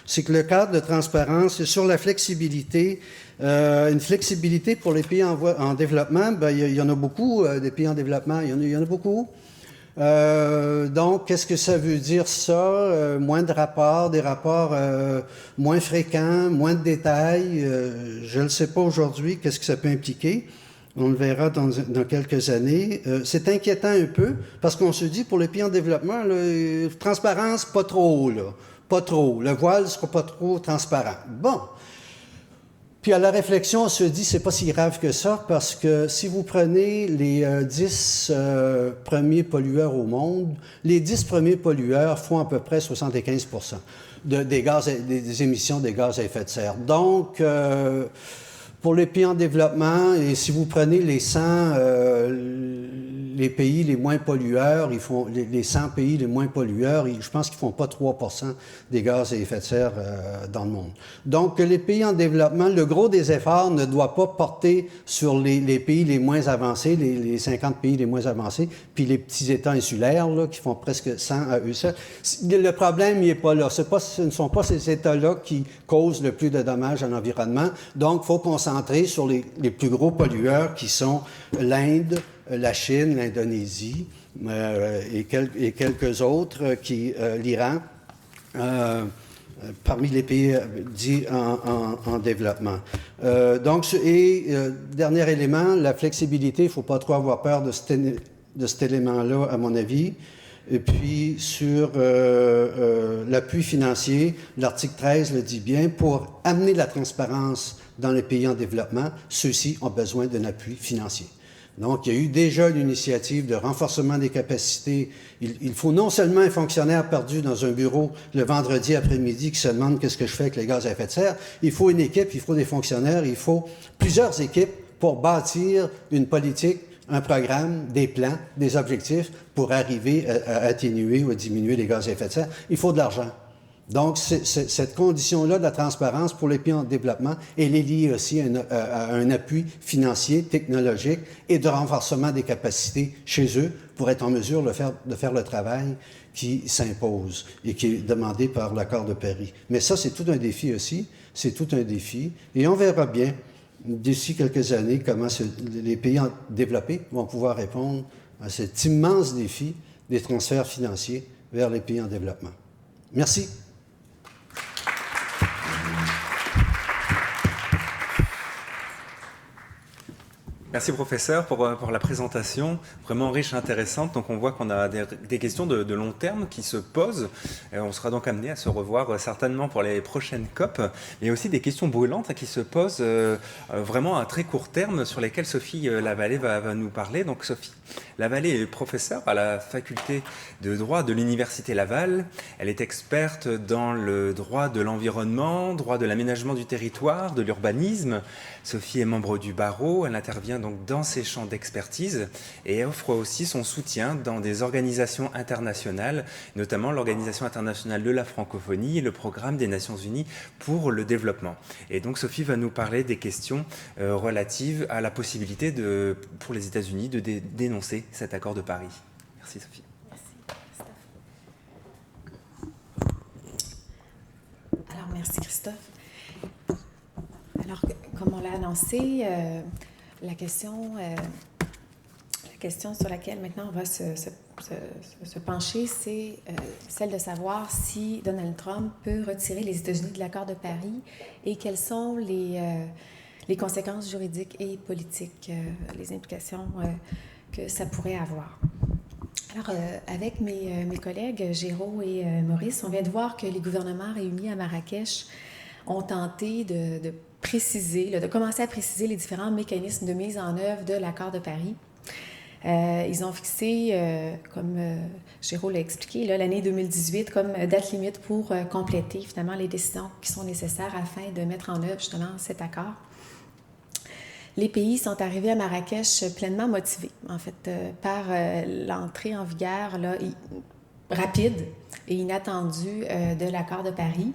c'est que le cadre de transparence, sur la flexibilité, une flexibilité pour les pays en développement, ben, il y en a beaucoup, des pays en développement, il y en a beaucoup. Donc, qu'est-ce que ça veut dire ça? Moins de rapports, des rapports moins fréquents, moins de détails. Je ne sais pas aujourd'hui qu'est-ce que ça peut impliquer. On le verra dans quelques années. C'est inquiétant un peu parce qu'on se dit pour les pays en développement, là, transparence, pas trop, là. Pas trop. Le voile ne sera pas trop transparent. Bon. Puis à la réflexion, on se dit, c'est pas si grave que ça, parce que si vous prenez les 10 premiers pollueurs au monde, les 10 premiers pollueurs font à peu près 75% des émissions des gaz à effet de serre. Donc, pour les pays en développement, et si vous prenez les 100 les pays les moins pollueurs, les 100 pays les moins pollueurs, je pense qu'ils ne font pas 3% des gaz à effet de serre dans le monde. Donc, les pays en développement, le gros des efforts ne doit pas porter sur les pays les moins avancés, les 50 pays les moins avancés, puis les petits États insulaires là, qui font presque 100 à eux seuls. Le problème, il n'est pas là. Ce ne sont pas ces États-là qui causent le plus de dommages à l'environnement. Donc, il faut concentrer sur les plus gros pollueurs qui sont l'Inde, la Chine, l'Indonésie et quelques autres, l'Iran, parmi les pays dits en développement. Dernier élément, la flexibilité, il ne faut pas trop avoir peur de cet élément-là, à mon avis. Et puis, sur l'appui financier, l'article 13 le dit bien, pour amener la transparence dans les pays en développement, ceux-ci ont besoin d'un appui financier. Donc, il y a eu déjà une initiative de renforcement des capacités. Il faut non seulement un fonctionnaire perdu dans un bureau le vendredi après-midi qui se demande qu'est-ce que je fais avec les gaz à effet de serre. Il faut une équipe, il faut des fonctionnaires, il faut plusieurs équipes pour bâtir une politique, un programme, des plans, des objectifs pour arriver à atténuer ou à diminuer les gaz à effet de serre. Il faut de l'argent. Donc, cette condition-là de la transparence pour les pays en développement, elle est liée aussi à un appui financier, technologique et de renforcement des capacités chez eux pour être en mesure de faire le travail qui s'impose et qui est demandé par l'accord de Paris. Mais ça, c'est tout un défi aussi. C'est tout un défi. Et on verra bien d'ici quelques années comment les pays développés vont pouvoir répondre à cet immense défi des transferts financiers vers les pays en développement. Merci. Merci professeur pour la présentation, vraiment riche et intéressante. Donc on voit qu'on a des questions de long terme qui se posent. On sera donc amené à se revoir certainement pour les prochaines COP, mais aussi des questions brûlantes qui se posent vraiment à très court terme sur lesquelles Sophie Lavallée va nous parler. Donc Sophie Lavallée est professeure à la faculté de droit de l'Université Laval. Elle est experte dans le droit de l'environnement, droit de l'aménagement du territoire, de l'urbanisme. Sophie est membre du barreau, elle intervient donc dans ces champs d'expertise et offre aussi son soutien dans des organisations internationales, notamment l'Organisation internationale de la francophonie et le Programme des Nations Unies pour le développement. Et donc Sophie va nous parler des questions relatives à la possibilité pour les États-Unis de dénoncer cet accord de Paris. Merci Sophie. Alors merci Christophe. Alors, comme on l'a annoncé, la question sur laquelle maintenant on va se pencher, c'est celle de savoir si Donald Trump peut retirer les États-Unis de l'accord de Paris et quelles sont les conséquences juridiques et politiques, les implications que ça pourrait avoir. Alors, avec mes collègues Géraud et Maurice, on vient de voir que les gouvernements réunis à Marrakech ont tenté de préciser, de commencer à préciser les différents mécanismes de mise en œuvre de l'accord de Paris. Ils ont fixé, comme Géraud l'a expliqué, l'année 2018 comme date limite pour compléter finalement les décisions qui sont nécessaires afin de mettre en œuvre justement cet accord. les pays sont arrivés à Marrakech pleinement motivés, en fait, par l'entrée en vigueur là, rapide et inattendue de l'accord de Paris.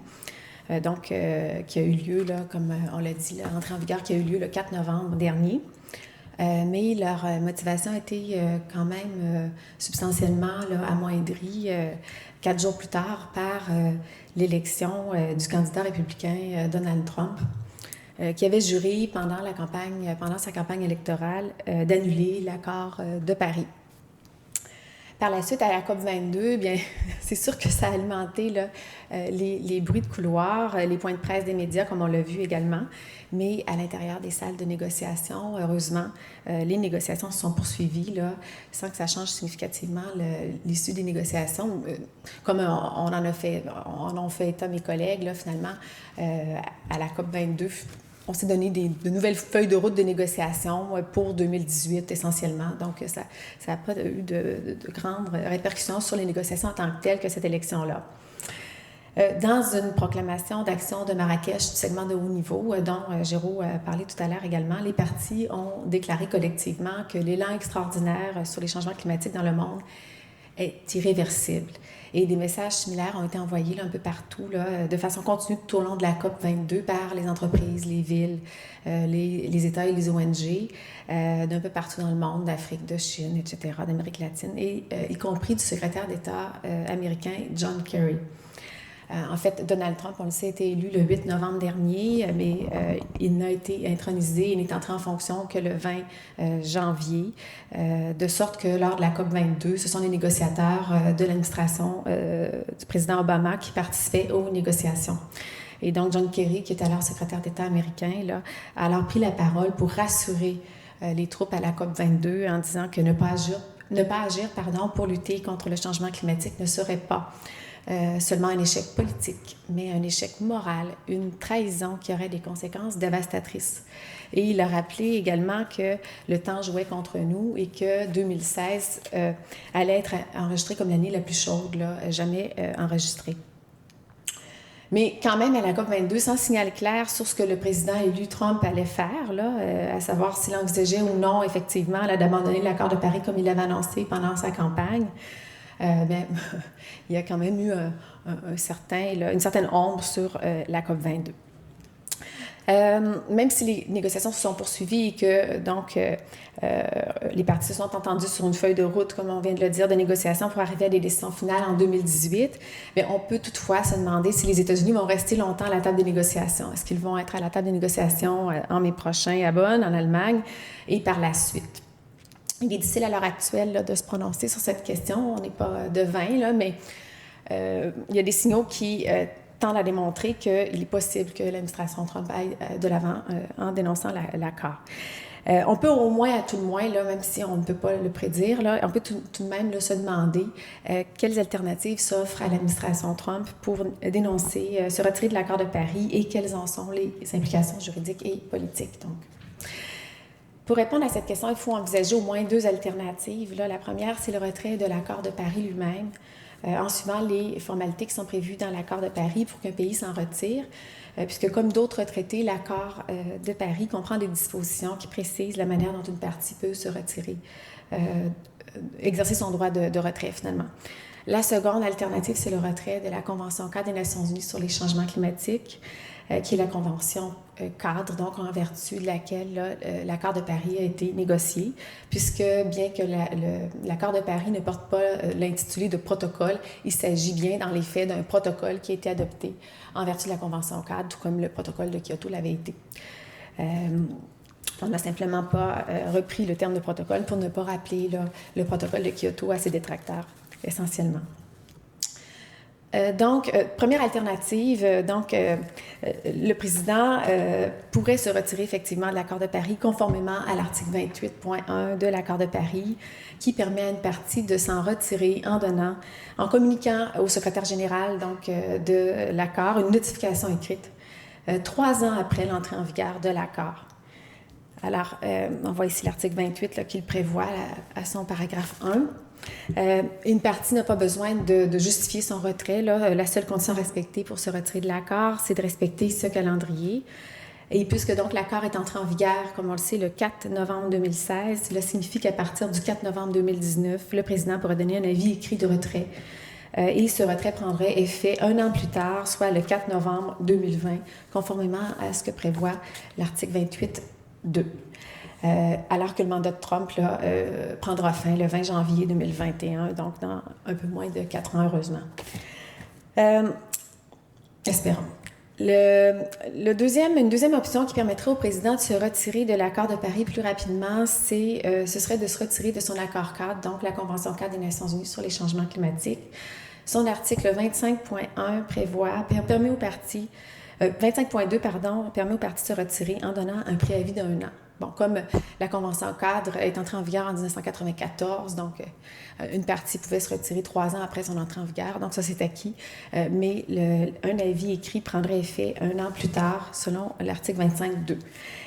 Qui a eu lieu, là, comme on l'a dit, l'entrée en vigueur qui a eu lieu le 4 novembre dernier. Mais leur motivation a été quand même substantiellement là, amoindrie 4 jours plus tard par l'élection du candidat républicain Donald Trump, qui avait juré pendant sa campagne électorale d'annuler l'accord de Paris. Par la suite, à la COP22, bien, c'est sûr que ça a alimenté là, les bruits de couloir, les points de presse des médias, comme on l'a vu également. Mais à l'intérieur des salles de négociation, heureusement, les négociations se sont poursuivies là, sans que ça change significativement l'issue des négociations. Comme on en fait état mes collègues, là, finalement, à la COP22, on s'est donné de nouvelles feuilles de route de négociation pour 2018 essentiellement. Donc, ça n'a pas eu de grandes répercussions sur les négociations en tant que telles que cette élection-là. Dans une proclamation d'action de Marrakech du segment de haut niveau, dont Géraud a parlé tout à l'heure également, les parties ont déclaré collectivement que l'élan extraordinaire sur les changements climatiques dans le monde est irréversible. Et des messages similaires ont été envoyés là, un peu partout, là, de façon continue tout au long de la COP22 par les entreprises, les villes, les États et les ONG, d'un peu partout dans le monde, d'Afrique, de Chine, etc., d'Amérique latine, et y compris du secrétaire d'État américain John Kerry. En fait, Donald Trump, on le sait, a été élu le 8 novembre dernier, mais il n'a été intronisé, il n'est entré en fonction que le 20 janvier, de sorte que lors de la COP22, ce sont les négociateurs de l'administration du président Obama qui participaient aux négociations. Et donc, John Kerry, qui est alors secrétaire d'État américain, là, a alors pris la parole pour rassurer les troupes à la COP22 en disant que ne pas agir pour lutter contre le changement climatique ne serait pas seulement un échec politique, mais un échec moral, une trahison qui aurait des conséquences dévastatrices. Et il a rappelé également que le temps jouait contre nous et que 2016 allait être enregistrée comme l'année la plus chaude, là, jamais enregistrée. Mais quand même, à la COP22, sans signal clair sur ce que le président élu Trump allait faire, là, à savoir s'il envisageait ou non, effectivement, là, d'abandonner l'accord de Paris comme il l'avait annoncé pendant sa campagne, il y a quand même eu une certaine ombre sur la COP22. Même si les négociations se sont poursuivies et que donc les parties se sont entendues sur une feuille de route, comme on vient de le dire, de négociation pour arriver à des décisions finales en 2018, mais on peut toutefois se demander si les États-Unis vont rester longtemps à la table des négociations. Est-ce qu'ils vont être à la table des négociations en mai prochain à Bonn, en Allemagne, et par la suite? Il est difficile à l'heure actuelle là, de se prononcer sur cette question. On n'est pas devin, là, mais il y a des signaux qui tendent à démontrer qu'il est possible que l'administration Trump aille de l'avant en dénonçant l'accord. On peut au moins, à tout le moins, là, même si on ne peut pas le prédire, là, on peut tout de même là, se demander quelles alternatives s'offrent à l'administration Trump pour dénoncer, se retirer de l'accord de Paris et quelles en sont les implications juridiques et politiques. Donc. Pour répondre à cette question, il faut envisager au moins 2 alternatives. Là, la première, c'est le retrait de l'accord de Paris lui-même, en suivant les formalités qui sont prévues dans l'accord de Paris pour qu'un pays s'en retire, puisque comme d'autres traités, l'accord de Paris comprend des dispositions qui précisent la manière dont une partie peut se retirer, exercer son droit de retrait finalement. La seconde alternative, c'est le retrait de la Convention cadre des Nations unies sur les changements climatiques, qui est la convention cadre, donc en vertu de laquelle là, l'accord de Paris a été négocié, puisque bien que l'accord de Paris ne porte pas l'intitulé de protocole, il s'agit bien dans les faits d'un protocole qui a été adopté en vertu de la convention cadre, tout comme le protocole de Kyoto l'avait été. On n'a simplement pas repris le terme de protocole pour ne pas rappeler là, le protocole de Kyoto à ses détracteurs, essentiellement. Première alternative, le président pourrait se retirer effectivement de l'accord de Paris conformément à l'article 28.1 de l'accord de Paris qui permet à une partie de s'en retirer en communiquant au secrétaire général de l'accord une notification écrite 3 ans après l'entrée en vigueur de l'accord. Alors, on voit ici l'article 28 là, qui le prévoit à son paragraphe 1. Une partie n'a pas besoin de justifier son retrait. Là. La seule condition respectée pour se retirer de l'accord, c'est de respecter ce calendrier. Et puisque donc l'accord est entré en vigueur, comme on le sait, le 4 novembre 2016, cela signifie qu'à partir du 4 novembre 2019, le président pourra donner un avis écrit de retrait. Et ce retrait prendrait effet un an plus tard, soit le 4 novembre 2020, conformément à ce que prévoit l'article 28.2. Alors que le mandat de Trump là, prendra fin le 20 janvier 2021, donc dans un peu moins de 4 ans, heureusement. Espérons. Une deuxième option qui permettrait au président de se retirer de l'accord de Paris plus rapidement, ce serait de se retirer de son accord cadre, donc la Convention cadre des Nations unies sur les changements climatiques. Son article 25.1 permet aux partis, 25.2, pardon, permet aux partis de se retirer en donnant un préavis d'1 an. Bon, comme la Convention cadre est entrée en vigueur en 1994, donc une partie pouvait se retirer 3 ans après son entrée en vigueur, donc ça c'est acquis, mais un avis écrit prendrait effet 1 an plus tard, selon l'article 25.2.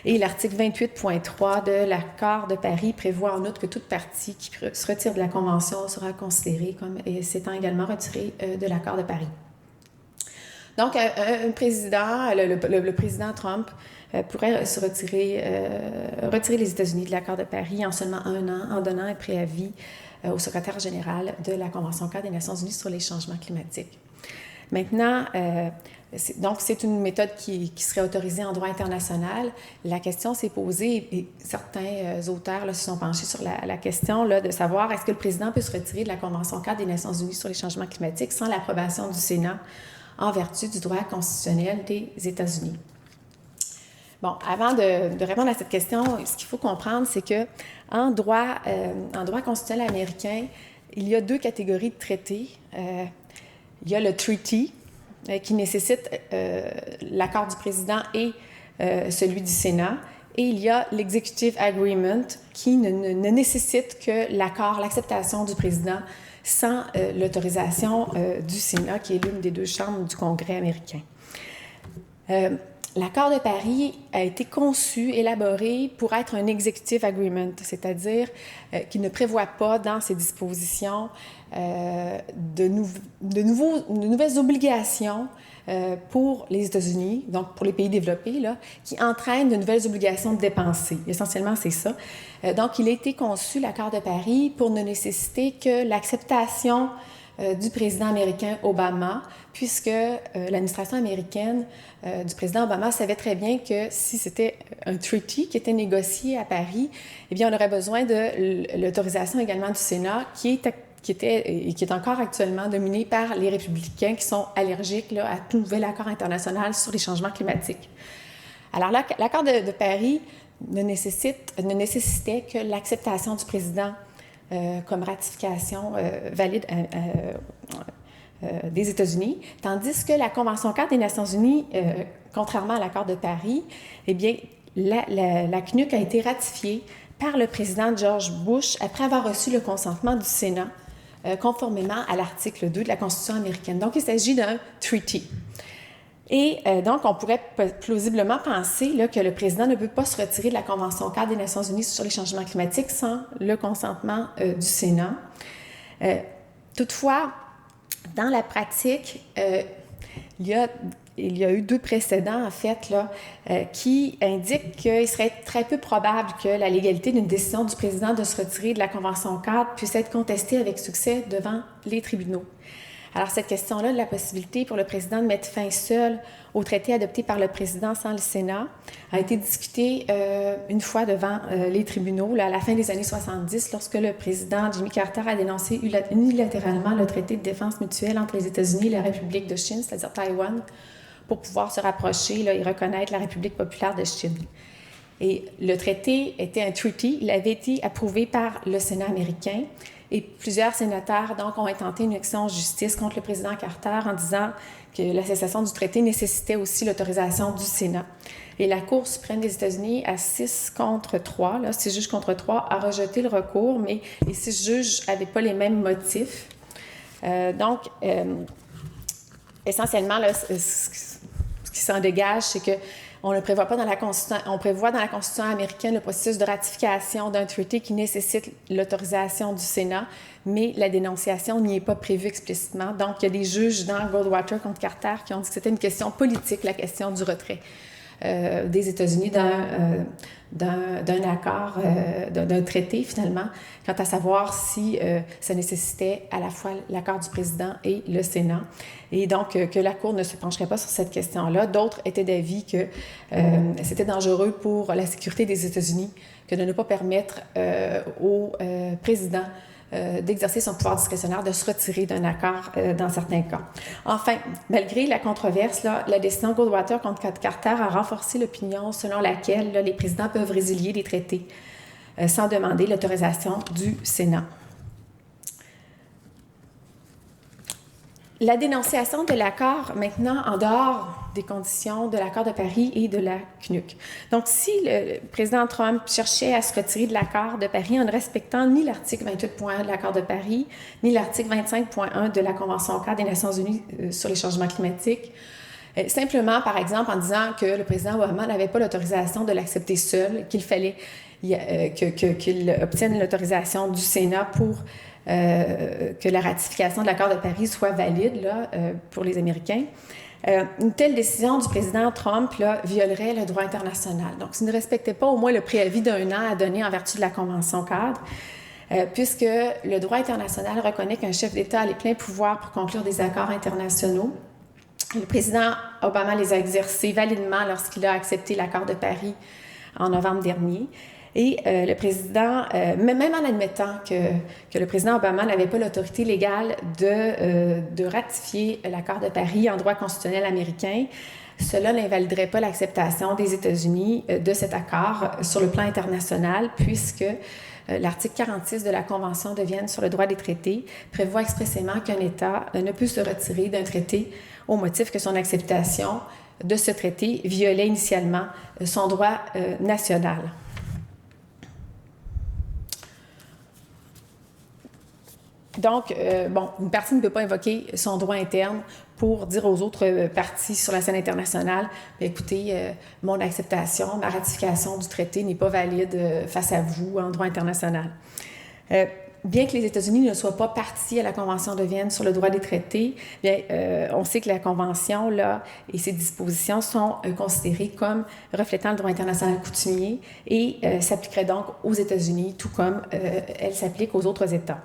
Et l'article 28.3 de l'accord de Paris prévoit en outre que toute partie qui se retire de la Convention sera considérée comme s'étant également retirée de l'accord de Paris. Donc, le président Trump pourrait se retirer les États-Unis de l'accord de Paris en seulement 1 an, en donnant un préavis au secrétaire général de la Convention cadre des Nations unies sur les changements climatiques. Maintenant, c'est une méthode qui serait autorisée en droit international. La question s'est posée, et certains auteurs là, se sont penchés sur la question là, de savoir est-ce que le président peut se retirer de la Convention cadre des Nations unies sur les changements climatiques sans l'approbation du Sénat en vertu du droit constitutionnel des États-Unis. Bon, avant de répondre à cette question, ce qu'il faut comprendre, c'est qu'en droit constitutionnel américain, il y a 2 catégories de traités. Il y a le treaty, qui nécessite l'accord du président et celui du Sénat. Et il y a l'executive agreement, qui ne nécessite que l'acceptation du président sans l'autorisation du Sénat, qui est l'une des 2 chambres du Congrès américain. L'accord de Paris a été conçu, élaboré pour être un executive agreement, c'est-à-dire qu'il ne prévoit pas dans ses dispositions de nouvelles obligations pour les États-Unis, donc pour les pays développés, là, qui entraînent de nouvelles obligations de dépenser. Essentiellement, c'est ça. Donc, il a été conçu, l'accord de Paris, pour ne nécessiter que l'acceptation du président américain Obama, puisque l'administration américaine du président Obama savait très bien que si c'était un treaty qui était négocié à Paris, eh bien, on aurait besoin de l'autorisation également du Sénat, qui est encore actuellement dominé par les républicains qui sont allergiques là, à tout nouvel accord international sur les changements climatiques. Alors, l'accord de Paris ne nécessitait que l'acceptation du président comme ratification valide des États-Unis, tandis que la Convention cadre des Nations unies, contrairement à l'accord de Paris, eh bien, la CNUC a été ratifiée par le président George Bush après avoir reçu le consentement du Sénat, conformément à l'article 2 de la Constitution américaine. Donc, il s'agit d'un treaty. Et donc, on pourrait plausiblement penser là, que le président ne peut pas se retirer de la Convention cadre des Nations unies sur les changements climatiques sans le consentement du Sénat. Toutefois, dans la pratique, il y a eu 2 précédents, en fait, là, qui indiquent qu'il serait très peu probable que la légalité d'une décision du président de se retirer de la Convention cadre puisse être contestée avec succès devant les tribunaux. Alors, cette question-là de la possibilité pour le président de mettre fin seul au traité adopté par le président sans le Sénat a été discutée une fois devant les tribunaux là, à la fin des années 70, lorsque le président Jimmy Carter a dénoncé unilatéralement le traité de défense mutuelle entre les États-Unis et la République de Chine, c'est-à-dire Taïwan, pour pouvoir se rapprocher là, et reconnaître la République populaire de Chine. Et le traité était un treaty, il avait été approuvé par le Sénat américain. Et plusieurs sénateurs, donc, ont intenté une action en justice contre le président Carter en disant que la cessation du traité nécessitait aussi l'autorisation du Sénat. Et la Cour suprême des États-Unis, à 6 juges contre 3, a rejeté le recours, mais les 6 juges n'avaient pas les mêmes motifs. Donc, essentiellement, là, ce qui s'en dégage, c'est que on ne prévoit pas dans la Constitution, on prévoit dans la Constitution américaine le processus de ratification d'un traité qui nécessite l'autorisation du Sénat, mais la dénonciation n'y est pas prévue explicitement. Donc, il y a des juges dans Goldwater contre Carter qui ont dit que c'était une question politique, la question du retrait des États-Unis d'un accord, d'un traité finalement, quant à savoir si ça nécessitait à la fois l'accord du président et le Sénat. Et donc, que la Cour ne se pencherait pas sur cette question-là. D'autres étaient d'avis que c'était dangereux pour la sécurité des États-Unis que de ne pas permettre au président d'exercer son pouvoir discrétionnaire, de se retirer d'un accord dans certains cas. Enfin, malgré la controverse, la décision Goldwater contre Carter a renforcé l'opinion selon laquelle les présidents peuvent résilier les traités sans demander l'autorisation du Sénat. La dénonciation de l'accord, maintenant, en dehors des conditions de l'accord de Paris et de la CNUC. Donc, si le président Trump cherchait à se retirer de l'accord de Paris en ne respectant ni l'article 28.1 de l'accord de Paris, ni l'article 25.1 de la Convention-cadre des Nations unies sur les changements climatiques, simplement, par exemple, en disant que le président Obama n'avait pas l'autorisation de l'accepter seul, qu'il fallait qu'il obtienne l'autorisation du Sénat pour que la ratification de l'accord de Paris soit valide pour les Américains. Une telle décision du président Trump violerait le droit international. Donc, s'il ne respectait pas au moins le préavis d'un an à donner en vertu de la Convention-cadre, puisque le droit international reconnaît qu'un chef d'État a les pleins pouvoirs pour conclure des accords internationaux. Le président Obama les a exercés validement lorsqu'il a accepté l'accord de Paris en novembre dernier. Et le président, même en admettant que le président Obama n'avait pas l'autorité légale de ratifier l'accord de Paris en droit constitutionnel américain, cela n'invaliderait pas l'acceptation des États-Unis de cet accord sur le plan international, puisque l'article 46 de la Convention de Vienne sur le droit des traités prévoit expressément qu'un État ne peut se retirer d'un traité au motif que son acceptation de ce traité violait initialement son droit national. Donc, une partie ne peut pas invoquer son droit interne pour dire aux autres parties sur la scène internationale, écoutez, mon acceptation, ma ratification du traité n'est pas valide face à vous en droit international. Bien que les États-Unis ne soient pas partis à la Convention de Vienne sur le droit des traités, on sait que la Convention et ses dispositions sont considérées comme reflétant le droit international coutumier et s'appliqueraient donc aux États-Unis, tout comme elles s'appliquent aux autres États.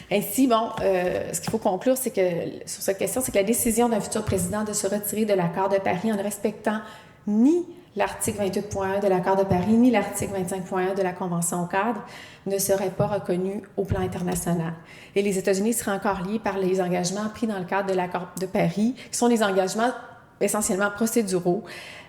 Ainsi, ce qu'il faut conclure sur cette question, c'est que la décision d'un futur président de se retirer de l'accord de Paris en ne respectant ni l'article 28.1 de l'accord de Paris, ni l'article 25.1 de la Convention-cadre ne serait pas reconnue au plan international. Et les États-Unis seraient encore liés par les engagements pris dans le cadre de l'accord de Paris, qui sont des engagements essentiellement procéduraux,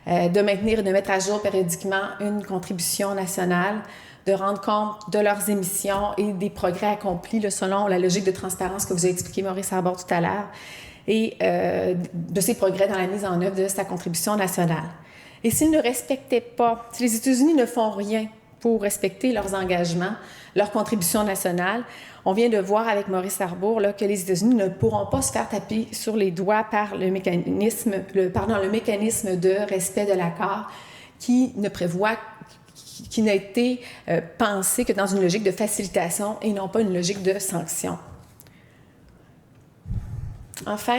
de maintenir et de mettre à jour périodiquement une contribution nationale, de rendre compte de leurs émissions et des progrès accomplis selon la logique de transparence que vous a expliqué Maurice Arbord tout à l'heure, et de ces progrès dans la mise en œuvre de sa contribution nationale. Et s'ils ne respectaient pas, si les États-Unis ne font rien pour respecter leurs engagements, leur contribution nationale, on vient de voir avec Maurice Arbour que les États-Unis ne pourront pas se faire taper sur les doigts par le mécanisme de respect de l'accord qui n'a été pensé que dans une logique de facilitation et non pas une logique de sanction. Enfin,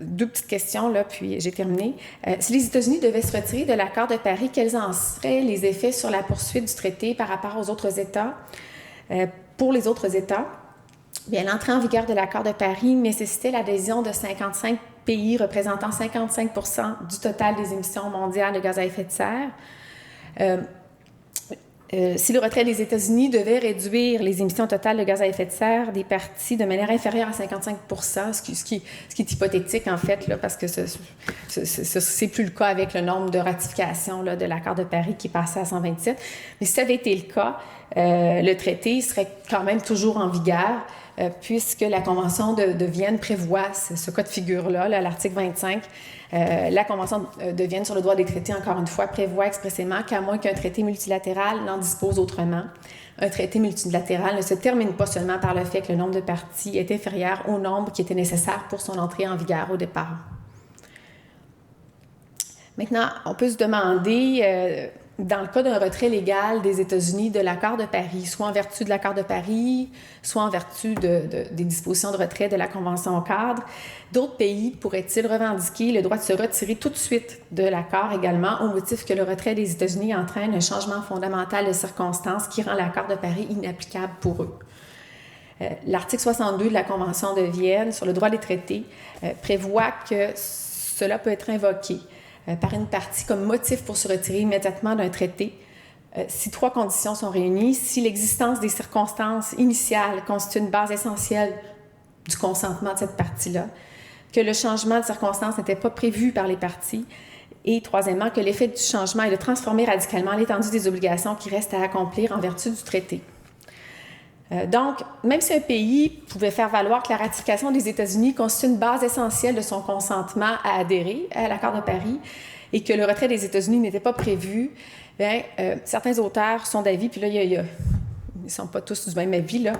deux petites questions, puis j'ai terminé. Si les États-Unis devaient se retirer de l'accord de Paris, quels en seraient les effets sur la poursuite du traité par rapport aux autres États? Pour les autres États, l'entrée en vigueur de l'accord de Paris nécessitait l'adhésion de 55 pays représentant 55 % du total des émissions mondiales de gaz à effet de serre. Si le retrait des États-Unis devait réduire les émissions totales de gaz à effet de serre des parties de manière inférieure à 55 %, ce qui est hypothétique en fait, parce que c'est plus le cas avec le nombre de ratifications de l'accord de Paris qui est passé à 127. Mais si ça avait été le cas, le traité serait quand même toujours en vigueur, puisque la Convention de Vienne prévoit ce cas de figure-là, l'article 25. La Convention de Vienne sur le droit des traités, encore une fois, prévoit expressément qu'à moins qu'un traité multilatéral n'en dispose autrement, un traité multilatéral ne se termine pas seulement par le fait que le nombre de parties est inférieur au nombre qui était nécessaire pour son entrée en vigueur au départ. Maintenant, on peut se demander dans le cas d'un retrait légal des États-Unis de l'accord de Paris, soit en vertu de l'accord de Paris, soit en vertu des dispositions de retrait de la Convention-cadre, d'autres pays pourraient-ils revendiquer le droit de se retirer tout de suite de l'accord également, au motif que le retrait des États-Unis entraîne un changement fondamental de circonstances qui rend l'accord de Paris inapplicable pour eux. L'article 62 de la Convention de Vienne sur le droit des traités prévoit que cela peut être invoqué par une partie comme motif pour se retirer immédiatement d'un traité si 3 conditions sont réunies, si l'existence des circonstances initiales constitue une base essentielle du consentement de cette partie-là, que le changement de circonstances n'était pas prévu par les parties, et troisièmement, que l'effet du changement est de transformer radicalement l'étendue des obligations qui restent à accomplir en vertu du traité. Donc, même si un pays pouvait faire valoir que la ratification des États-Unis constitue une base essentielle de son consentement à adhérer à l'accord de Paris et que le retrait des États-Unis n'était pas prévu, bien, certains auteurs sont d'avis, puis là, ils ne sont pas tous du même avis, là,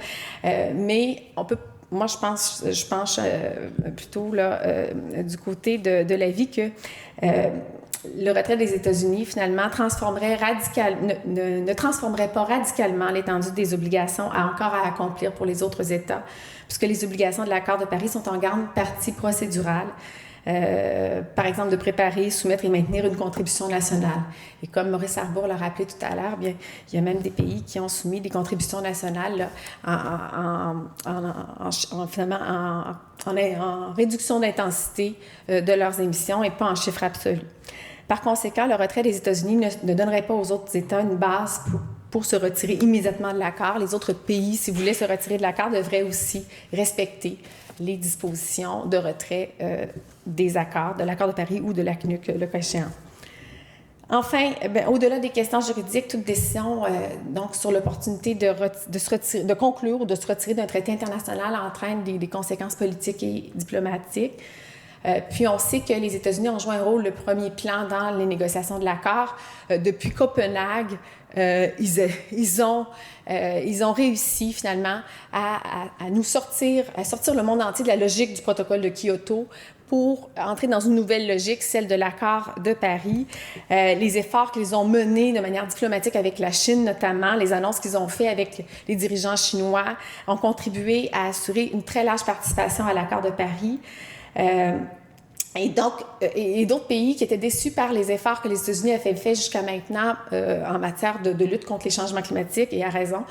mais on peut, moi, je penche plutôt là, du côté de l'avis que le retrait des États-Unis, finalement, ne transformerait pas radicalement l'étendue des obligations encore à accomplir pour les autres États, puisque les obligations de l'accord de Paris sont en grande partie procédurales. Par exemple, de préparer, soumettre et maintenir une contribution nationale. Et comme Maurice Arbour l'a rappelé tout à l'heure, bien, il y a même des pays qui ont soumis des contributions nationales là, en réduction d'intensité de leurs émissions et pas en chiffre absolu. Par conséquent, le retrait des États-Unis ne donnerait pas aux autres États une base pour se retirer immédiatement de l'accord. Les autres pays, s'ils voulaient se retirer de l'accord, devraient aussi respecter les dispositions de retrait des accords, de l'accord de Paris ou de la CNUC, le cas échéant. Enfin, au-delà des questions juridiques, toute décision donc, sur l'opportunité de conclure ou de se retirer d'un traité international entraîne des conséquences politiques et diplomatiques. Puis on sait que les États-Unis ont joué un rôle de premier plan dans les négociations de l'accord. Depuis Copenhague, ils ont réussi finalement à sortir le monde entier de la logique du protocole de Kyoto pour entrer dans une nouvelle logique, celle de l'accord de Paris. Les efforts qu'ils ont menés de manière diplomatique avec la Chine notamment, les annonces qu'ils ont fait avec les dirigeants chinois ont contribué à assurer une très large participation à l'accord de Paris. Et d'autres pays qui étaient déçus par les efforts que les États-Unis avaient fait jusqu'à maintenant en matière de lutte contre les changements climatiques, et à raison,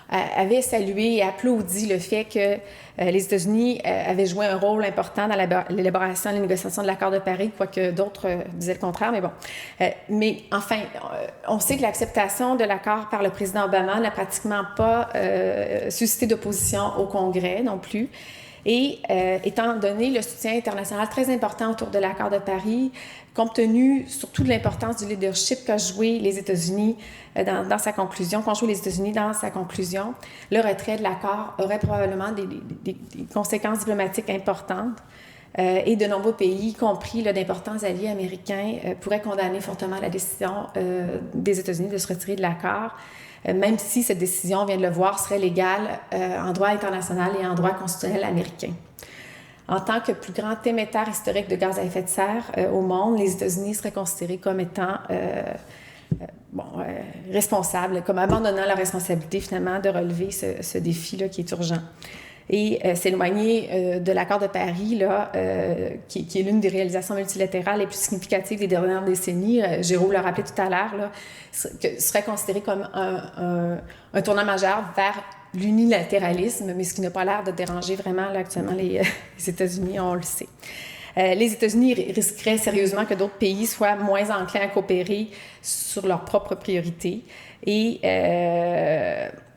avaient salué et applaudi le fait que les États-Unis avaient joué un rôle important dans l'élaboration et la négociation de l'accord de Paris, quoique d'autres disaient le contraire, mais bon. Mais enfin, on sait que l'acceptation de l'accord par le président Obama n'a pratiquement pas suscité d'opposition au Congrès non plus. Et étant donné le soutien international très important autour de l'accord de Paris, compte tenu surtout de l'importance du leadership qu'a joué les États-Unis dans sa conclusion, qu'ont joué les États-Unis dans sa conclusion, le retrait de l'accord aurait probablement des conséquences diplomatiques importantes. Et de nombreux pays, y compris d'importants alliés américains, pourraient condamner fortement la décision des États-Unis de se retirer de l'accord, même si cette décision, on vient de le voir, serait légale en droit international et en droit constitutionnel américain. En tant que plus grand émetteur historique de gaz à effet de serre au monde, les États-Unis seraient considérés comme étant responsables, comme abandonnant leur responsabilité finalement de relever ce défi-là qui est urgent. Et s'éloigner de l'accord de Paris, là, qui est l'une des réalisations multilatérales les plus significatives des dernières décennies, Jérôme l'a rappelé tout à l'heure, là, serait considéré comme un tournant majeur vers l'unilatéralisme, mais ce qui n'a pas l'air de déranger vraiment là, actuellement les États-Unis, on le sait. Les États-Unis risqueraient sérieusement que d'autres pays soient moins enclins à coopérer sur leurs propres priorités. Et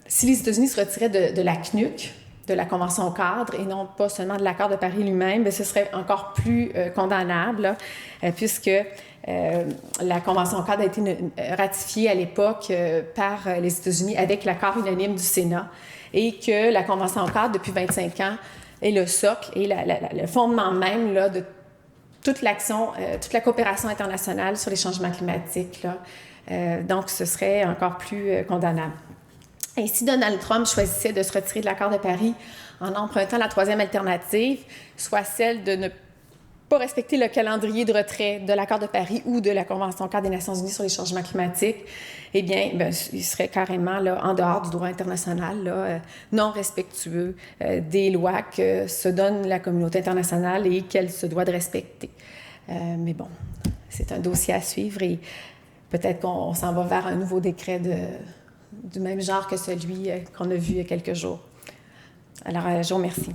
si les États-Unis se retiraient de la CNUC, de la Convention cadre, et non pas seulement de l'accord de Paris lui-même, bien, ce serait encore plus condamnable, là, puisque la Convention cadre a été ratifiée à l'époque par les États-Unis avec l'accord unanime du Sénat, et que la Convention cadre, depuis 25 ans, est le socle et le fondement même là, de toute l'action, toute la coopération internationale sur les changements climatiques. Là. Donc, ce serait encore plus condamnable. Et si Donald Trump choisissait de se retirer de l'accord de Paris en empruntant la troisième alternative, soit celle de ne pas respecter le calendrier de retrait de l'accord de Paris ou de la Convention cadre des Nations unies sur les changements climatiques, eh bien, il serait carrément là, en dehors du droit international, là, non respectueux des lois que se donne la communauté internationale et qu'elle se doit de respecter. Mais bon, c'est un dossier à suivre et peut-être qu'on s'en va vers un nouveau décret du même genre que celui qu'on a vu il y a quelques jours. Alors, je vous remercie.